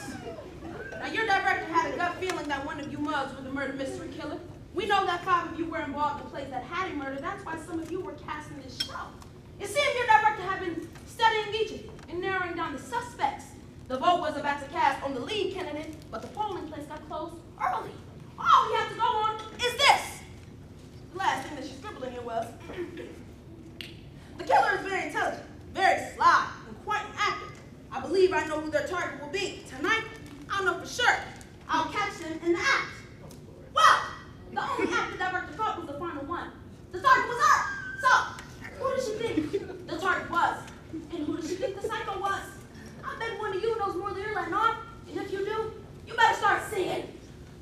Now, your director had a gut feeling that one of you mugs were the murder mystery killer. We know that 5 of you were involved in plays that had a murder. That's why some of you were casting this show. It seemed your director had been studying Egypt and narrowing down the suspects. The vote was about to cast on the lead candidate, but the polling place got closed early. All we have to go on is this. The last thing that she scribbled in here was, the killer is very intelligent, very sly, and quite active. I believe I know who their target will be. Tonight, I'll know for sure. I'll catch them in the act. Well, the only act the director thought was the final one. The target was her. So, who does she think the target was? And who does she think the psycho was? I bet one of you knows more than you're letting on. And if you do, you better start singing.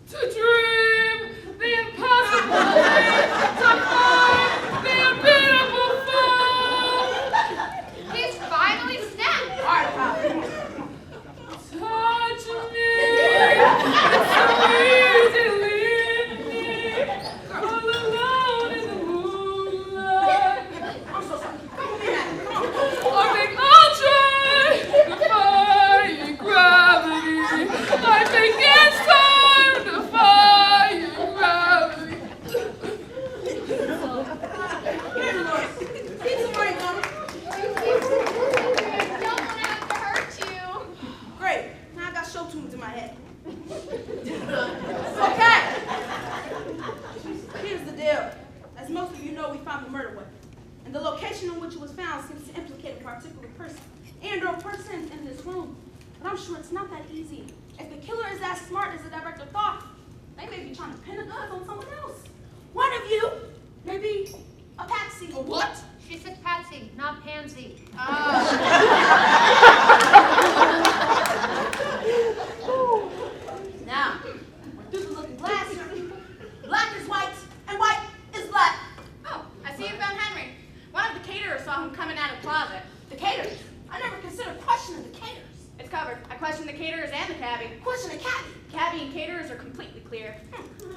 To dream the impossible dream, to find the unbeatable foe. He's finally snapped. All right, pal. Touch me so easily, all alone in the moonlight. I'm so sorry. Come with me now. Come on. I think I'll try defying gravity. I think it's time defying gravity. Here, Dolores. Keep some money, Dolores. I don't want to have to hurt you. Great. Now I got show tunes in my head. Okay. Here's the deal. As most of you know, we found the murder weapon. And the location in which it was found seems to implicate a particular person and or persons in this room. But I'm sure it's not that easy. If the killer is as smart as the director thought, they may be trying to pin a gun on someone else. One of you may be a patsy. A what? She said Patsy, not Pansy. Now, we're through the looking glass here. Black is white, and white is black. Oh, I see you found Henry. One of the caterers saw him coming out of the closet. The caterers. I never considered questioning the caterers. It's covered. I questioned the caterers and the cabbie. Question the cabbie. Cabbie and caterers are completely clear.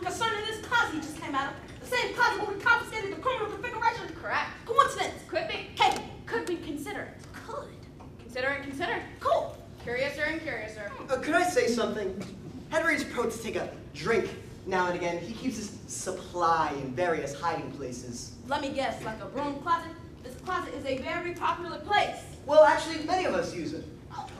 Concerning this closet you just came out of, the same closet where we confiscated the criminal configuration. Correct. Coincidence. Could be. Hey, Could be considered. could. Consider and consider. Cool. Curiouser and curiouser. Could I say something? Henry's prone to take a drink now and again. He keeps his supply in various hiding places. Let me guess, like a broom closet? This closet is a very popular place. Well, actually, many of us use it.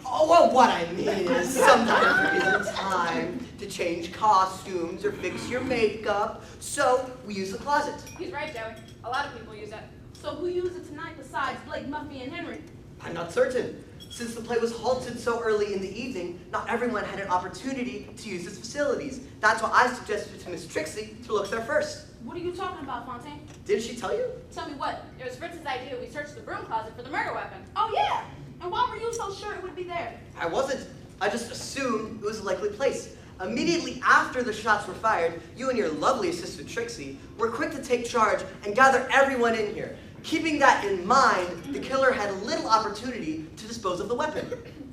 Oh, well, what I mean is sometimes there isn't time to change costumes or fix your makeup, so we use the closet. He's right, Joey. A lot of people use it. So who used it tonight besides Blake, Muffy, and Henry? I'm not certain. Since the play was halted so early in the evening, not everyone had an opportunity to use its facilities. That's why I suggested to Miss Trixie to look there first. What are you talking about, Fontaine? Did she tell you? Tell me what? It was Fritz's idea we searched the broom closet for the murder weapon. Oh, yeah. And why were you so sure it would be there? I wasn't. I just assumed it was a likely place. Immediately after the shots were fired, you and your lovely assistant Trixie were quick to take charge and gather everyone in here. Keeping that in mind, the killer had little opportunity to dispose of the weapon.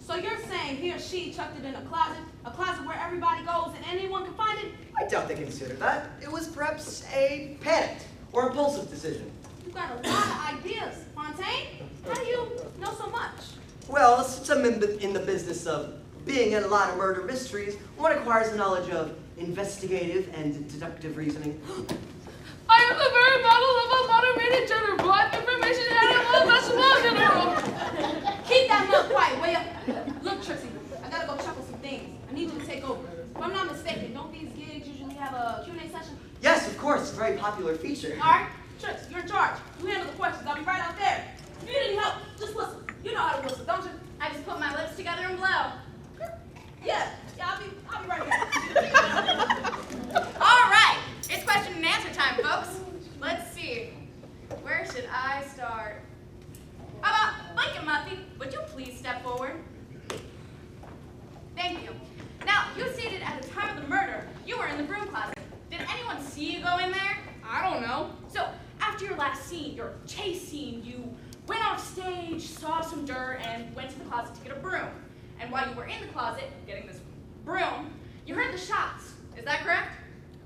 So you're saying he or she chucked it in a closet where everybody goes and anyone can find it? I doubt they considered that. It was perhaps a panicked or impulsive decision. You got a lot of ideas, Fontaine. How do you know so much? Well, since I'm in the business of being in a lot of murder mysteries, one acquires a knowledge of investigative and deductive reasoning. I am the very model of a modern media general, blood information animal, vegetable general. Keep that mouth quiet, will ya? Look, Trixie, I gotta go check on some things. I need you to take over. If I'm not mistaken, don't these gigs usually have a Q&A session? Yes, of course, it's a very popular feature. All right, Trix, you're in charge. You handle the questions. I'll be right out there. If you need any help, just whistle. You know how to whistle, don't you? I just put my lips together and blow. Yeah, I'll be right here. All right, it's question and answer time, folks. Let's see. Where should I start? How about Mike and Muffy? Would you please step forward? Thank you. Now, you stated at the time of the murder, you were in the broom closet. Did anyone see you go in there? I don't know. So, after your last scene, your chase scene, you went off stage, saw some dirt, and went to the closet to get a broom. And while you were in the closet getting this broom, you heard the shots. Is that correct?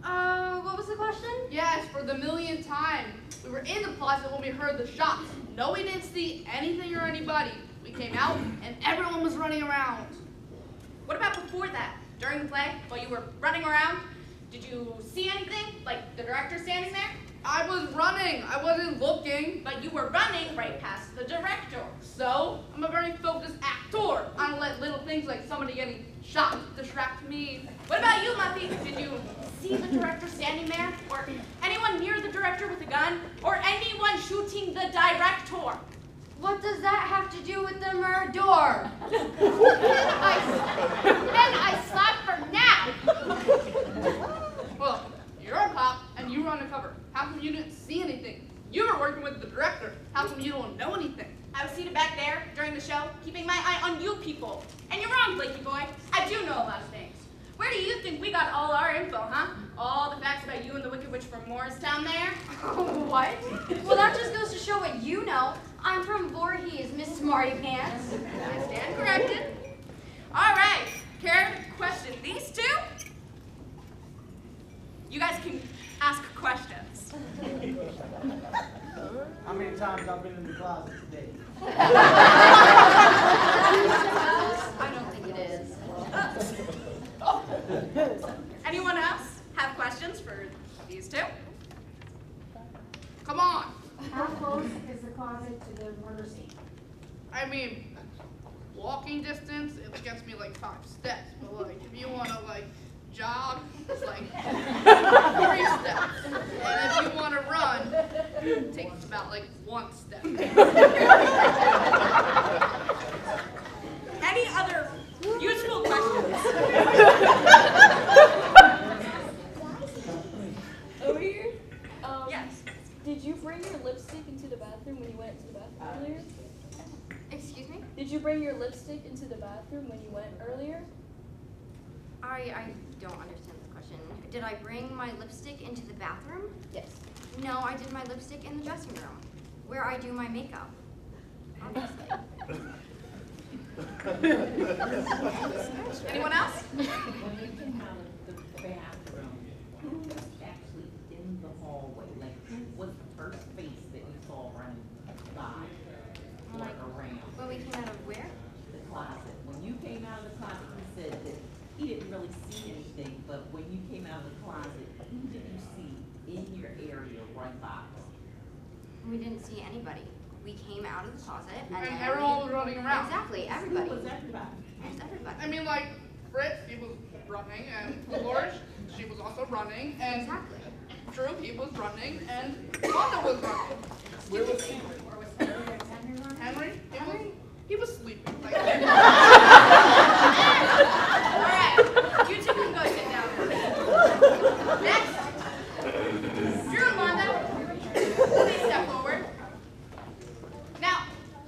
What was the question? Yes, for the millionth time. We were in the closet when we heard the shots. No, we didn't see anything or anybody. We came out and everyone was running around. What about before that? During the play, while you were running around, did you see anything? Like the director standing there? I was running. I wasn't looking. But you were running right past the director. So, I'm a very focused actor. I don't let little things like somebody getting shot distract me. What about you, Muffy? Did you see the director standing there? Or anyone near the director with a gun? Or anyone shooting the director? What does that have to do with the murder? I slapped her now. Well, you're a cop and you were undercover. How come you didn't see anything? You were working with the director. How come you don't know anything? I was seated back there during the show, keeping my eye on you people. And you're wrong, Blakey boy. I do know a lot of things. Where do you think we got all our info, huh? All the facts about you and the Wicked Witch from Morristown there? What? Well, that just goes to show what you know. I'm from Voorhees, Miss Smarty Pants. I stand corrected. All right, care to question these two? You guys can ask questions. How many times I've been in the closet today? I don't think it is. Anyone else have questions for these two? Come on. How close is the closet to the murder scene? I mean, walking distance, it gets me like 5 steps. But like, if you want to like jog, it's like 3 steps. And if you want to run, it takes about like 1 step. Any other useful questions? Over here? Yes. Did you bring your lipstick into the bathroom when you went to the bathroom earlier? Excuse me? Did you bring your lipstick into the bathroom when you went earlier? I don't understand this question. Did I bring my lipstick into the bathroom? Yes. No, I did my lipstick in the dressing room, where I do my makeup. Obviously. Anyone else? When you came out of the bathroom, who was actually in the hallway? Like, who was the first face that you saw running by or around? When we came out of where? The closet. When you came out of the closet, you said that he didn't really see anything, but when you came out of the closet, who did you see in your area right by? We didn't see anybody. We came out of the closet and And then everyone was running around. Exactly, everybody. Who was everybody? It was everybody. I mean, like, Fritz, he was running, and Dolores, she was also running, and Exactly. Drew, he was running, and Wanda was running. Where was Henry? Or was Henry running? Henry? He was sleeping. Like, All right, you two can go sit down. Next, Drew and Wanda, please step forward. Now,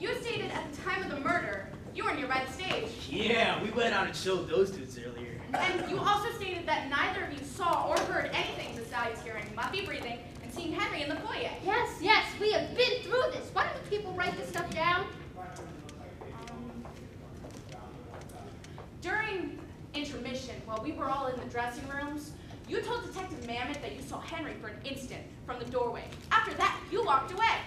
you stated at the time of the murder, you were nearby the stage. Yeah, we went out and showed those dudes earlier. And you also stated that neither of you saw or heard anything besides hearing Muffy breathing and seeing Henry in the foyer. Yes, we have been through this. Why don't people write this stuff down? During intermission, while we were all in the dressing rooms, you told Detective Mamet that you saw Henry for an instant from the doorway. After that, you walked away.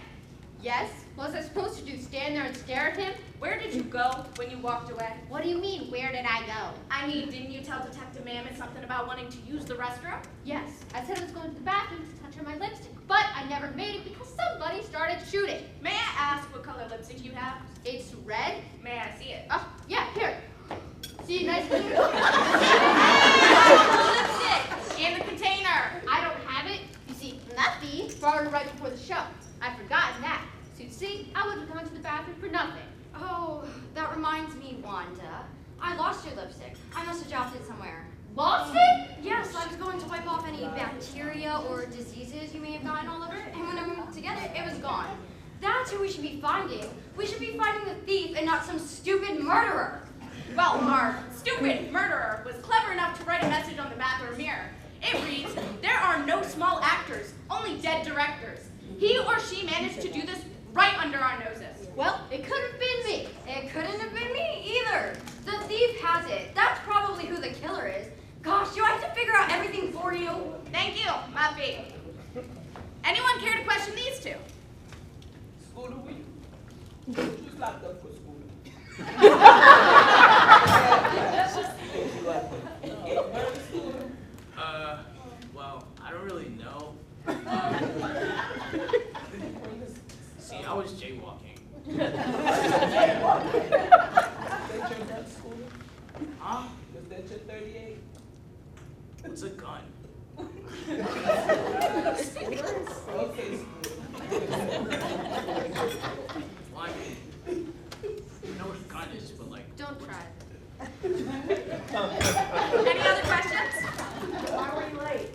Yes? What was I supposed to do, stand there and stare at him? Where did you go when you walked away? What do you mean, where did I go? I mean, didn't you tell Detective Mammoth something about wanting to use the restroom? Yes, I said I was going to the bathroom to touch on my lipstick, but I never made it because somebody started shooting. May I ask what color lipstick you have? It's red. May I see it? Oh, yeah, here. See, nice to meet you. Lipstick in the container. I don't have it. You see, Muffy brought it right before the show. I'd forgotten that. So you see, I would have gone to the bathroom for nothing. Oh, that reminds me, Wanda. I lost your lipstick. I must have dropped it somewhere. Lost it? Yes, I was going to wipe off any bacteria or diseases you may have gotten all over it, and when I moved together, it was gone. That's who we should be finding. We should be finding the thief and not some stupid murderer. Well, our stupid murderer was clever enough to write a message on the bathroom mirror. It reads, "There are no small actors, only dead directors." He or she managed to do this right under our noses. Well, it could have been me. It couldn't have been me either. The thief has it. That's probably who the killer is. Gosh, do I have to figure out everything for you? Thank you, Muffy. Anyone care to question these two? Scooter, will you? Who's locked up for Scooter? Well, I don't really know. See, I was jaywalking. Huh? Was that your 38? What's a gun? Okay, Well, I mean, you know what a gun is, but like... Don't try. Any other questions? Why were you late?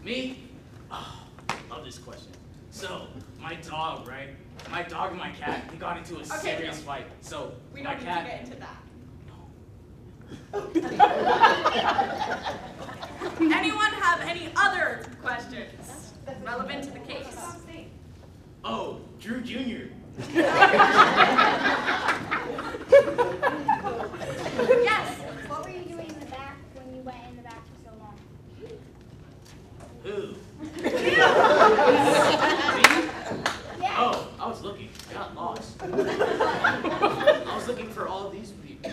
Me? Oh, love this question. So, my dog, right? My dog and my cat, they got into a serious fight. So, We my don't need cat... to get into that. Anyone have any other questions relevant to the case? Oh, Drew Jr. Yes. What were you doing in the back when you went in the back for so long? Who? Yeah. Oh, I was looking. I got lost. I was looking for all these people.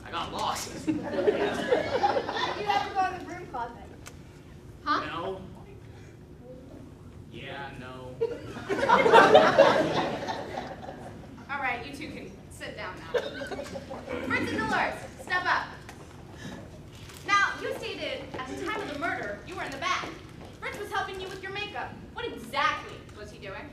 I got lost. You have to go in the broom closet. Huh? No. Yeah, no. All right, you two can sit down now. Fritz and Dolores, step up. Now, you stated at the time of the murder, you were in the back. Fritz was helping you with your makeup. What exactly was he doing?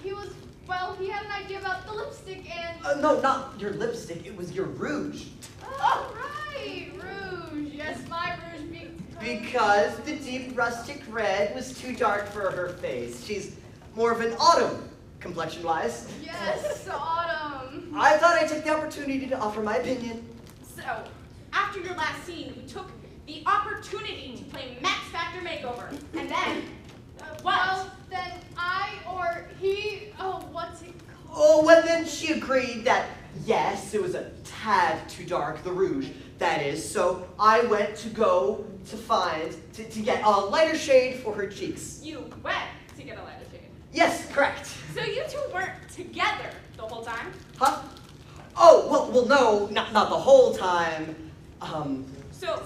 He was, well, he had an idea about the lipstick and... No, not your lipstick. It was your rouge. Oh, right, rouge. Yes, my rouge Because the deep rustic red was too dark for her face. She's more of an autumn, complexion-wise. Yes, autumn. I thought I'd take the opportunity to offer my opinion. So, after your last scene, you took the opportunity to play Max Factor Makeover. And then, what? Well, then I or he, oh, what's it called? Oh, well then she agreed that, yes, it was a tad too dark, the rouge, that is, so I went to go to get a lighter shade for her cheeks. You went to get a lighter shade. Yes, correct. So you two weren't together the whole time? Huh? Oh, well, no, not the whole time. So,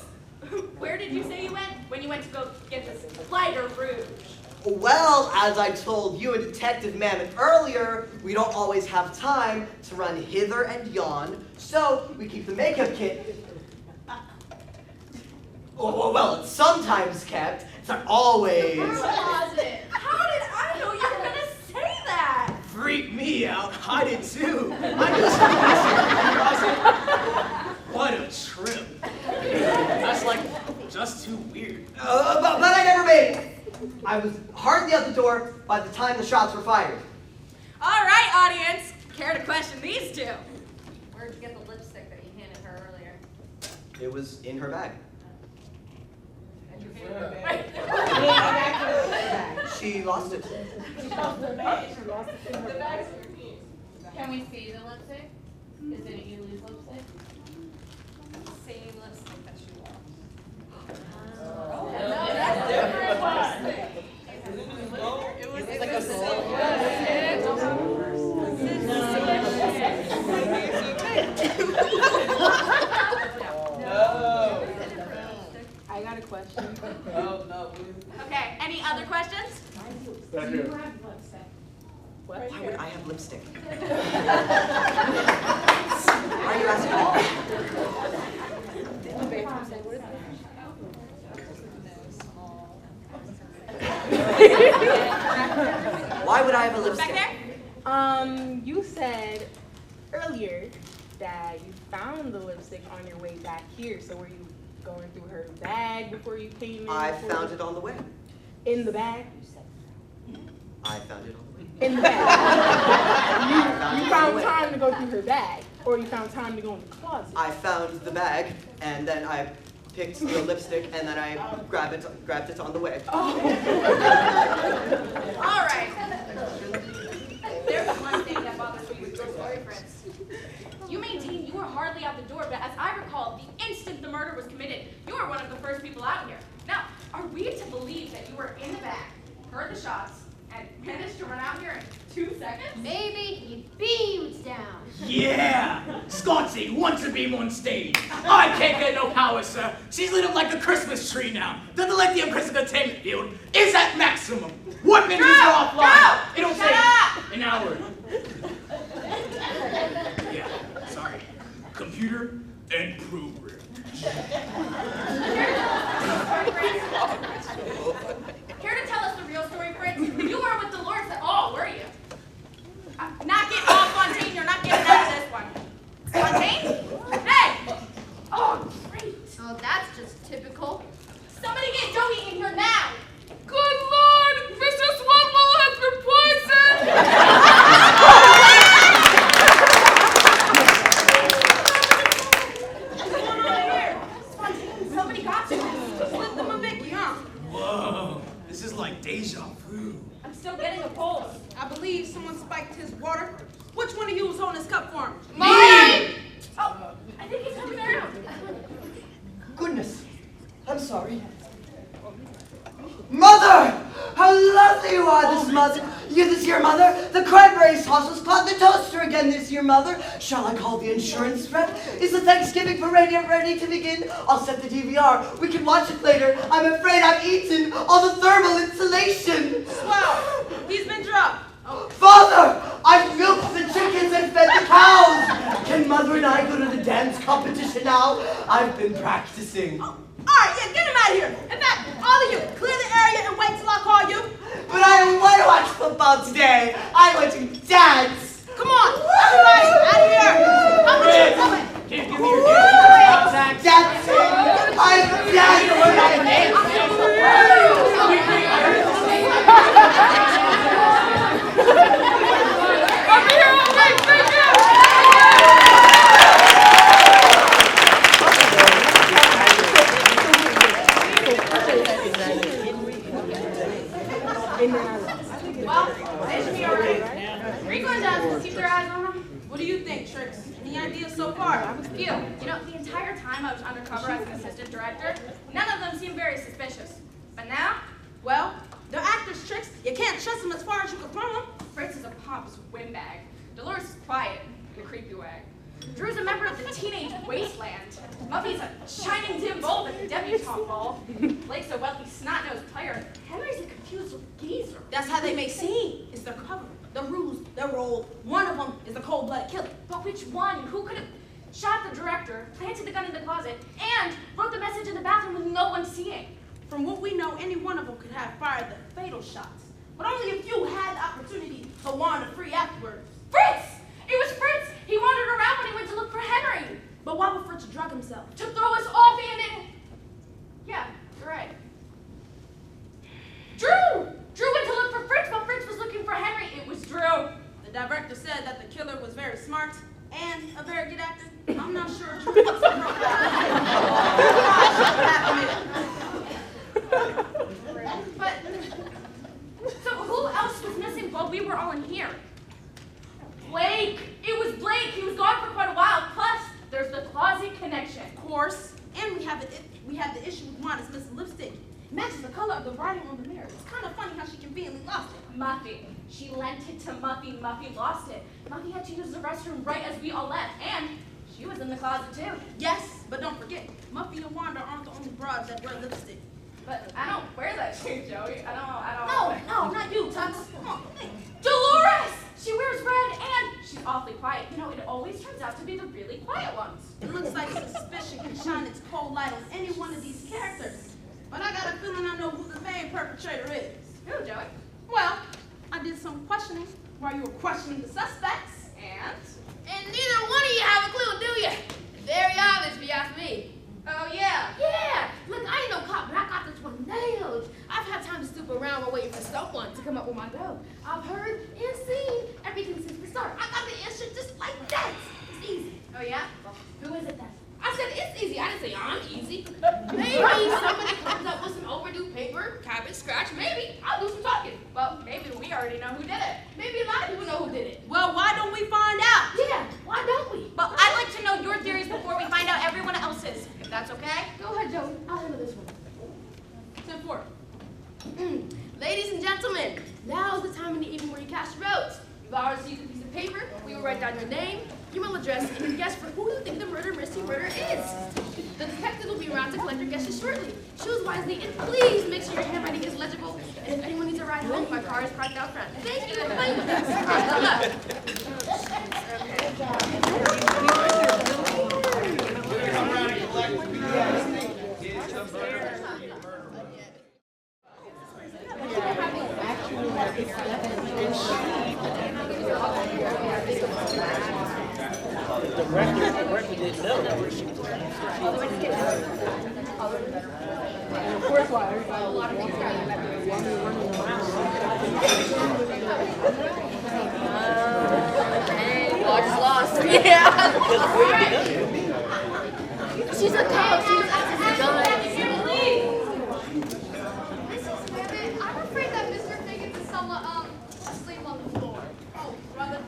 where did you say you went when you went to go get this lighter rouge? Well, as I told you and Detective Mammoth earlier, we don't always have time to run hither and yon, so we keep the makeup kit. Oh, well, it's sometimes kept. It's not always. Closet. How did I know you were gonna say that? Freak me out. I did too. I just what a trip. That's like just too weird. But I never made it. I was hardly out the door by the time the shots were fired. All right, audience. Care to question these two? Where'd you get the lipstick that you handed her earlier? It was in her bag. She lost it. Can we see the lipstick? Is it Yuli's lipstick? Same lipstick that she wore. Oh, that's different. It was question. Oh, no, please. Okay, any other questions? Back here. Why would I have lipstick? Why are you asking Why would I have a lipstick? Back there? You said earlier that you found the lipstick on your way back here. So were you going through her bag before you came in? I found it on the way. In the bag? I found it on the way. In the bag. you found time to go through her bag, or you found time to go in the closet? I found the bag, and then I picked the lipstick, and then I grabbed it on the way. All right. There's one thing that bothers me with your story, Fritz. You maintain you were hardly out the door, but as I recall, the instant the murder was committed, you were one of the first people out here. Now, are we to believe that you were in the back, heard the shots, and managed to run out here in 2 seconds? Maybe he beams down. Yeah! Scotty, once a beam on stage. I can't get no power, sir. She's lit up like a Christmas tree now. The lithium crystal containment field is at maximum. Weapons are offline. It'll take an hour. Yeah, sorry. Computer and program. Care to tell us the real story, Fritz? You were with Dolores at all, were you? Not getting all Fontaine, you're not getting out of this one. Fontaine? Hey! Oh, great. Oh, that's just typical. Somebody get Joey in here now. Good Lord! Mr. Swanwell has been Fontaine, somebody got you. Slip them a Mickey, huh? Whoa, this is like deja vu. I'm still getting a pulse. I believe someone spiked his water. Which one of you was holding his cup for him? Mine! Oh, I think he's coming around. Goodness, I'm sorry. Mother! How lovely you are this mother. You this year, mother. The cranberry sauce was caught in the toaster again this year, mother. Shall I call the insurance rep? Is the Thanksgiving parade ready to begin? I'll set the DVR. We can watch it later. I'm afraid I've eaten all the thermal insulation. Swell. He's been drugged. Father! I've milked the chickens and fed the cows. Can mother and I go to the dance competition now? I've been practicing. All right, yeah, get him out of here. In fact, all of you, clear the area and wait till I call you. But I don't want to watch football today. I want to dance. Come on, everybody, out of here. Come with you, come with. Give me your dance. Dancing. I'm dancing. I'll be here all week, thank you! Well, they should be all right. Rico and Dust, keep their eyes on them. What do you think, Trix? Any ideas so far? Few. You know, the entire time I was undercover as an assistant director, none of them seemed very suspicious. But now, Well, they're actors, Trix. You can't trust them as far as you can throw them. Fritz is a pompous windbag. Dolores is quiet and a creepy wag. Drew's a member of the teenage wasteland. Muffy's a shining dim bulb at the debutante ball. Blake's a wealthy snot-nosed player. Henry's a confused geezer. That's how they may seem. It's their cover, their ruse, their role. One of them is a cold-blooded killer. But which one? Who could have shot the director, planted the gun in the closet, and wrote the message in the bathroom with no one seeing? From what we know, any one of them could have fired the fatal shots. But only if you had the opportunity to wander free afterwards. Fritz! It was Fritz! He wandered around when he went to look for Henry. But why would Fritz drug himself? To throw us off and yeah, you're right. Drew! Drew went to look for Fritz, but Fritz was looking for Henry. It was Drew. The director said that the killer was very smart and a very good actor. I'm not sure Drew was a But, so who else was missing while we were all in here? Blake! It was Blake! He was gone for quite a while. Plus, there's the closet connection. Of course. And we have the issue with Wada's missing lipstick. It matches the color of the writing on the mirror. It's kind of funny how she conveniently lost it. Muffy. She lent it to Muffy. Muffy lost it. Muffy had to use the restroom right as we all left. And she was in the closet too. Yes, but don't forget, Muffy and Wanda aren't the only broads that wear lipstick. But I don't wear that shit, Joey. I don't. No, not you, Tux. Come on. Dolores! She wears red and she's awfully quiet. You know, it always turns out to be the really quiet ones. It looks like suspicion can shine its cold light on any one of these characters. But I got a feeling I know who the main perpetrator is. Who, Joey? Well, I did some questioning while you were questioning the suspects. And neither one of you have a clue, do you? Very obvious if you ask me. oh yeah. Yeah, look, I ain't no cop, but I got this one nailed. I've had time to stoop around while waiting for someone to come up with my dough. I've heard and seen everything since the start. I got the answer just like that. It's easy. Oh yeah. Well, who is it then? I said it's easy. I didn't say I'm easy. Maybe somebody comes up with some overdue paper, cabbage scratch. Maybe I'll do some talking. Well, maybe we already know who did it. Maybe a lot of people know who did it. Well, why don't we find out? Yeah, why don't we? But I'd like to know your theories before we find out everyone else's, if that's okay. Go ahead, Joey. I'll handle this one. 10-4. Ladies and gentlemen, now's the time in the evening where you cast your votes. You've already received a piece of paper. We will write down your name, your email address, and your guess for who you think the murder mystery murder is. The detectives will be around to collect your guesses shortly. Choose wisely and please make sure your handwriting is legible. And if anyone needs a ride home, my car is parked out front. Thank you for playing with us. Good luck. The record didn't know. And of course, why everybody was running around. Watch lost. Yeah. She's a cop. She's Mrs. Rabbit, I'm afraid that Mr. Figgins is somewhat, asleep on the floor. Oh, brother.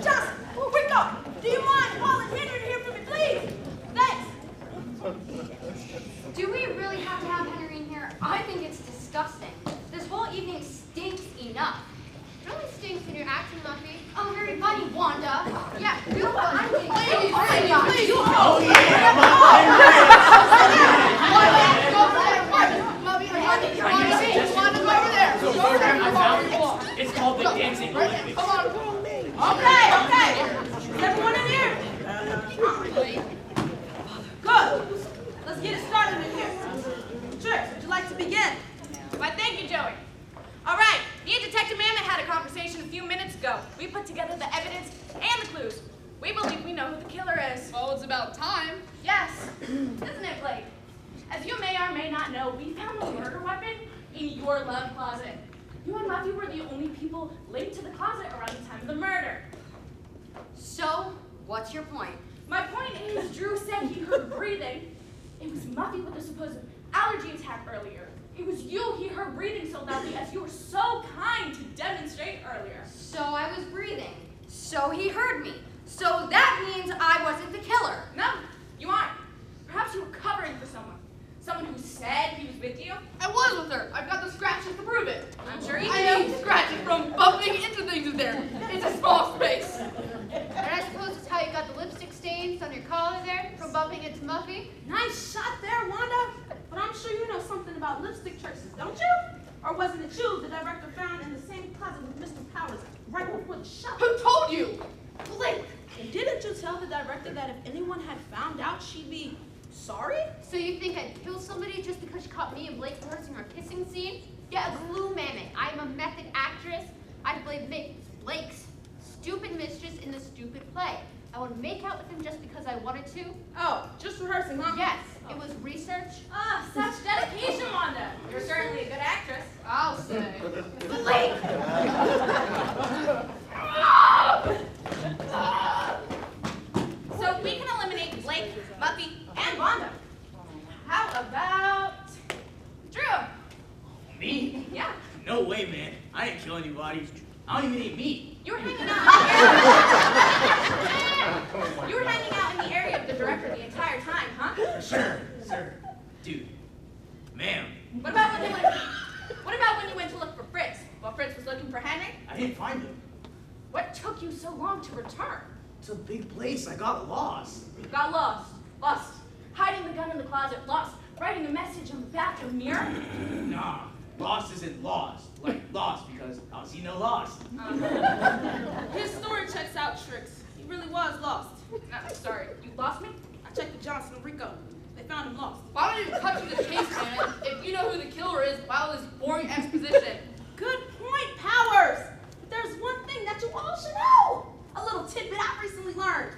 Just, Rico, do you mind calling Henry here for me, please? Thanks. Do we really have to have Henry in here? I think it's disgusting. This whole evening stinks enough. It only stinks when you're acting, Muffy. Oh, very funny, Wanda. Yeah, Do what I'm getting. Please, Oh, my please, God. please. You- It's called the Dancing Olympics. Okay. Is everyone in here? Good. Let's get it started in here. Trix, would you like to begin? Why, thank you, Joey. All right, me and Detective Mammoth had a conversation a few minutes ago. We put together the evidence and the clues. We believe we know who the killer is. Well, it's about time. Yes, isn't it, Blake? As you may or may not know, we found the murder weapon in your love closet. You and Muffy were the only people linked to the closet around the time of the murder. So, what's your point? My point is, Drew said he heard breathing. It was Muffy with the supposed allergy attack earlier. It was you he heard breathing so loudly as you were so kind to demonstrate earlier. So I was breathing. So he heard me. So that means I wasn't the killer. No, you aren't. Perhaps you were covering for someone. Someone who said he was with you. I was with her. I've got the scratches to prove it. I'm sure you I do. have scratches from bumping into things in there. It's a small space. And I suppose it's how you got the lipstick stains on your collar there from bumping into Muffy. Nice shot there, Wanda. But I'm sure you know something about lipstick traces, don't you? Or wasn't it you the director found in the same closet with Mr. Powers right before the shot? Who told you? Blake, didn't you tell the director that if anyone had found out, she'd be sorry? So you think I'd kill somebody just because you caught me and Blake rehearsing our kissing scene? Yeah, a clue, Mammoth. I am a method actress. I play Blake's stupid mistress in the stupid play. I would make out with him just because I wanted to. Oh, just rehearsing, huh? Yes, it was research. Ah, such dedication, Wanda. You're certainly a good actress. I'll say. Blake! So we can eliminate Blake, Muffy, and Wanda. How about Drew? Me? Yeah, No way, man. I didn't kill anybody. I don't even eat meat. you were hanging out in the area. You were hanging out in the area of the director the entire time, huh? Sure. Dude. Ma'am. What about when you went to look for Fritz? While Fritz was looking for Henry? I didn't find him. What took you so long to return? It's a big place. I got lost. You got lost closet lost, writing a message on the bathroom mirror? Nah, lost isn't lost. Like lost because obviously no lost. His story checks out, Tricks. He really was lost. I'm sorry, you lost me? I checked with Johnson and Rico. They found him lost. Why don't you cut to the chase, man? If you know who the killer is, why all this boring exposition? Good point, Powers. But there's one thing that you all should know. A little tidbit I recently learned.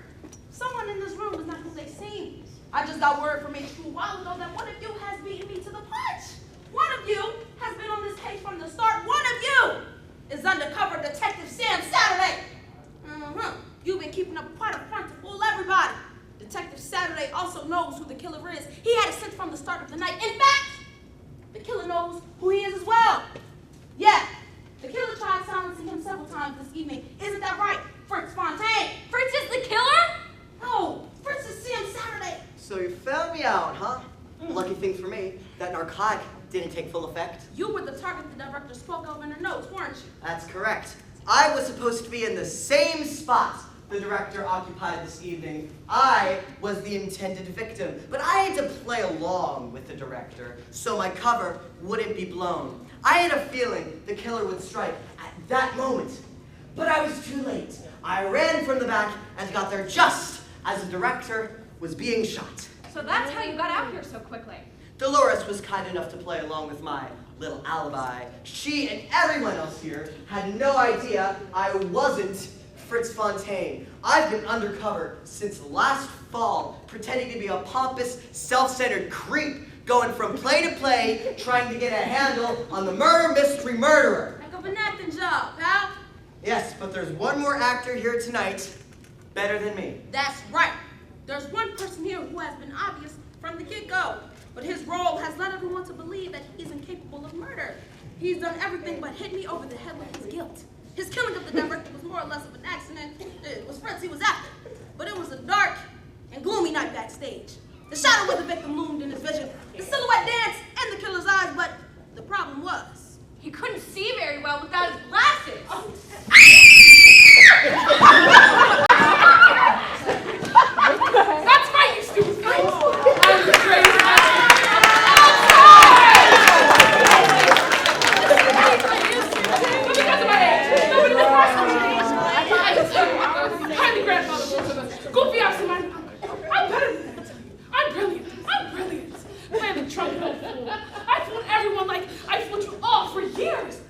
Someone in this room is not who they seem. I just got word from HQ a while ago that one of you has beaten me to the punch. One of you has been on this case from the start. One of you is undercover Detective Sam Saturday. You've been keeping up quite a front to fool everybody. Detective Saturday also knows who the killer is. He had it since from the start of the night. In fact, the killer knows who he is as well. Yeah, the killer tried silencing him several times this evening. Isn't that right, Fritz Fontaine? Fritz is the killer? No, Fritz is Sam Saturday. So you found me out, huh? Lucky thing for me, that narcotic didn't take full effect. You were the target the director spoke of in her notes, weren't you? That's correct. I was supposed to be in the same spot the director occupied this evening. I was the intended victim, but I had to play along with the director so my cover wouldn't be blown. I had a feeling the killer would strike at that moment, but I was too late. I ran from the back and got there just as the director was being shot. So that's how you got out here so quickly. Dolores was kind enough to play along with my little alibi. She and everyone else here had no idea I wasn't Fritz Fontaine. I've been undercover since last fall, pretending to be a pompous, self-centered creep, going from play to play, trying to get a handle on the murder mystery murderer. Heck of an acting job, pal. Yes, but there's one more actor here tonight, better than me. That's right. There's one person here who has been obvious from the get-go, but his role has led everyone to believe that he's incapable of murder. He's done everything but hit me over the head with his guilt. His killing of the director was more or less of an accident. It was Fritz he was after, but it was a dark and gloomy night backstage. The shadow of the victim loomed in his vision, the silhouette danced in the killer's eyes, but the problem was He couldn't see very well without his glasses. That's right, you stupid freak! I'm the greatest But because of my age, nobody in the press will kindly grandfather will to the goofy absent-minded public. I'm better than that. I'm brilliant. I'm brilliant. Playing the drunken old fool. I fooled everyone like I fooled you all for years.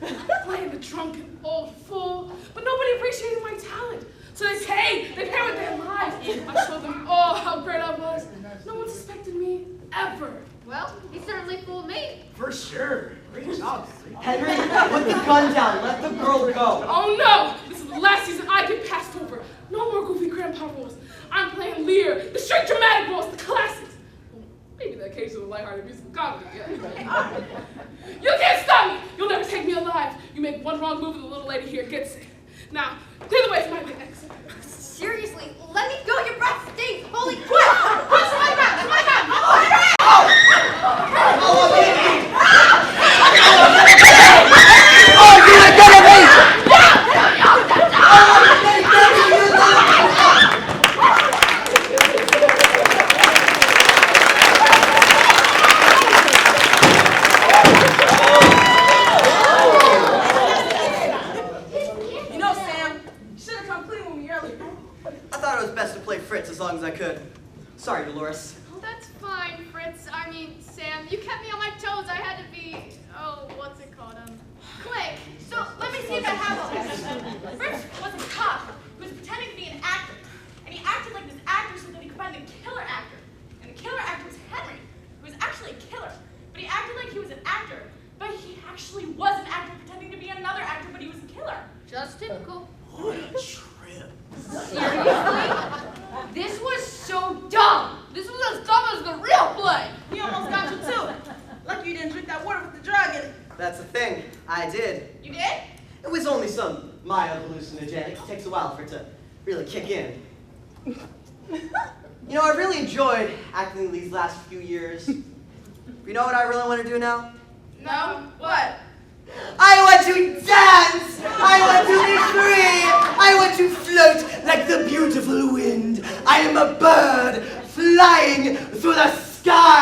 Playing the drunken old fool. But nobody appreciated my talent. So they pay with their lives. I showed them all how great I was. No one suspected me, ever. Well, he certainly fooled me. For sure. Great job. Henry, put the gun down. Let the girl go. Oh no! This is the last season I get passed over. No more goofy grandpa roles. I'm playing Lear, the straight dramatic roles, the classics. Well, maybe the occasional lighthearted musical comedy. Yeah. You can't stop me! You'll never take me alive. You make one wrong move and the little lady here gets it. Now, clear the way for my big exit. Seriously, let me go. Your breath stinks. Holy crap! Push my back! You know, Sam, you should have come clean with me earlier. I thought it was best to play Fritz as long as I could. Sorry, Dolores. Oh, that's fine, Fritz. I mean, Sam, you kept me on my toes. I had to be, what's it called? Quick. So let me see if I have all this. Fritz was a cop who was pretending to be an actor. And he acted like this actor so that he could find the killer actor. And the killer actor was Henry, who was actually a killer. But he acted like he was an actor. But he actually was an actor pretending to be another actor, but he was a killer. Just typical. What a trip. Seriously? This was so dumb. This was as dumb as the real play. He almost got you too. Lucky you didn't drink that water with the drug in it. That's the thing. I did. You did? It was only some mild hallucinogenic. It takes a while for it to really kick in. You know, I really enjoyed acting these last few years. You know what I really want to do now? No? What? I want to dance! I want to be free! I want to float like the beautiful wind. I am a bird flying through the sky!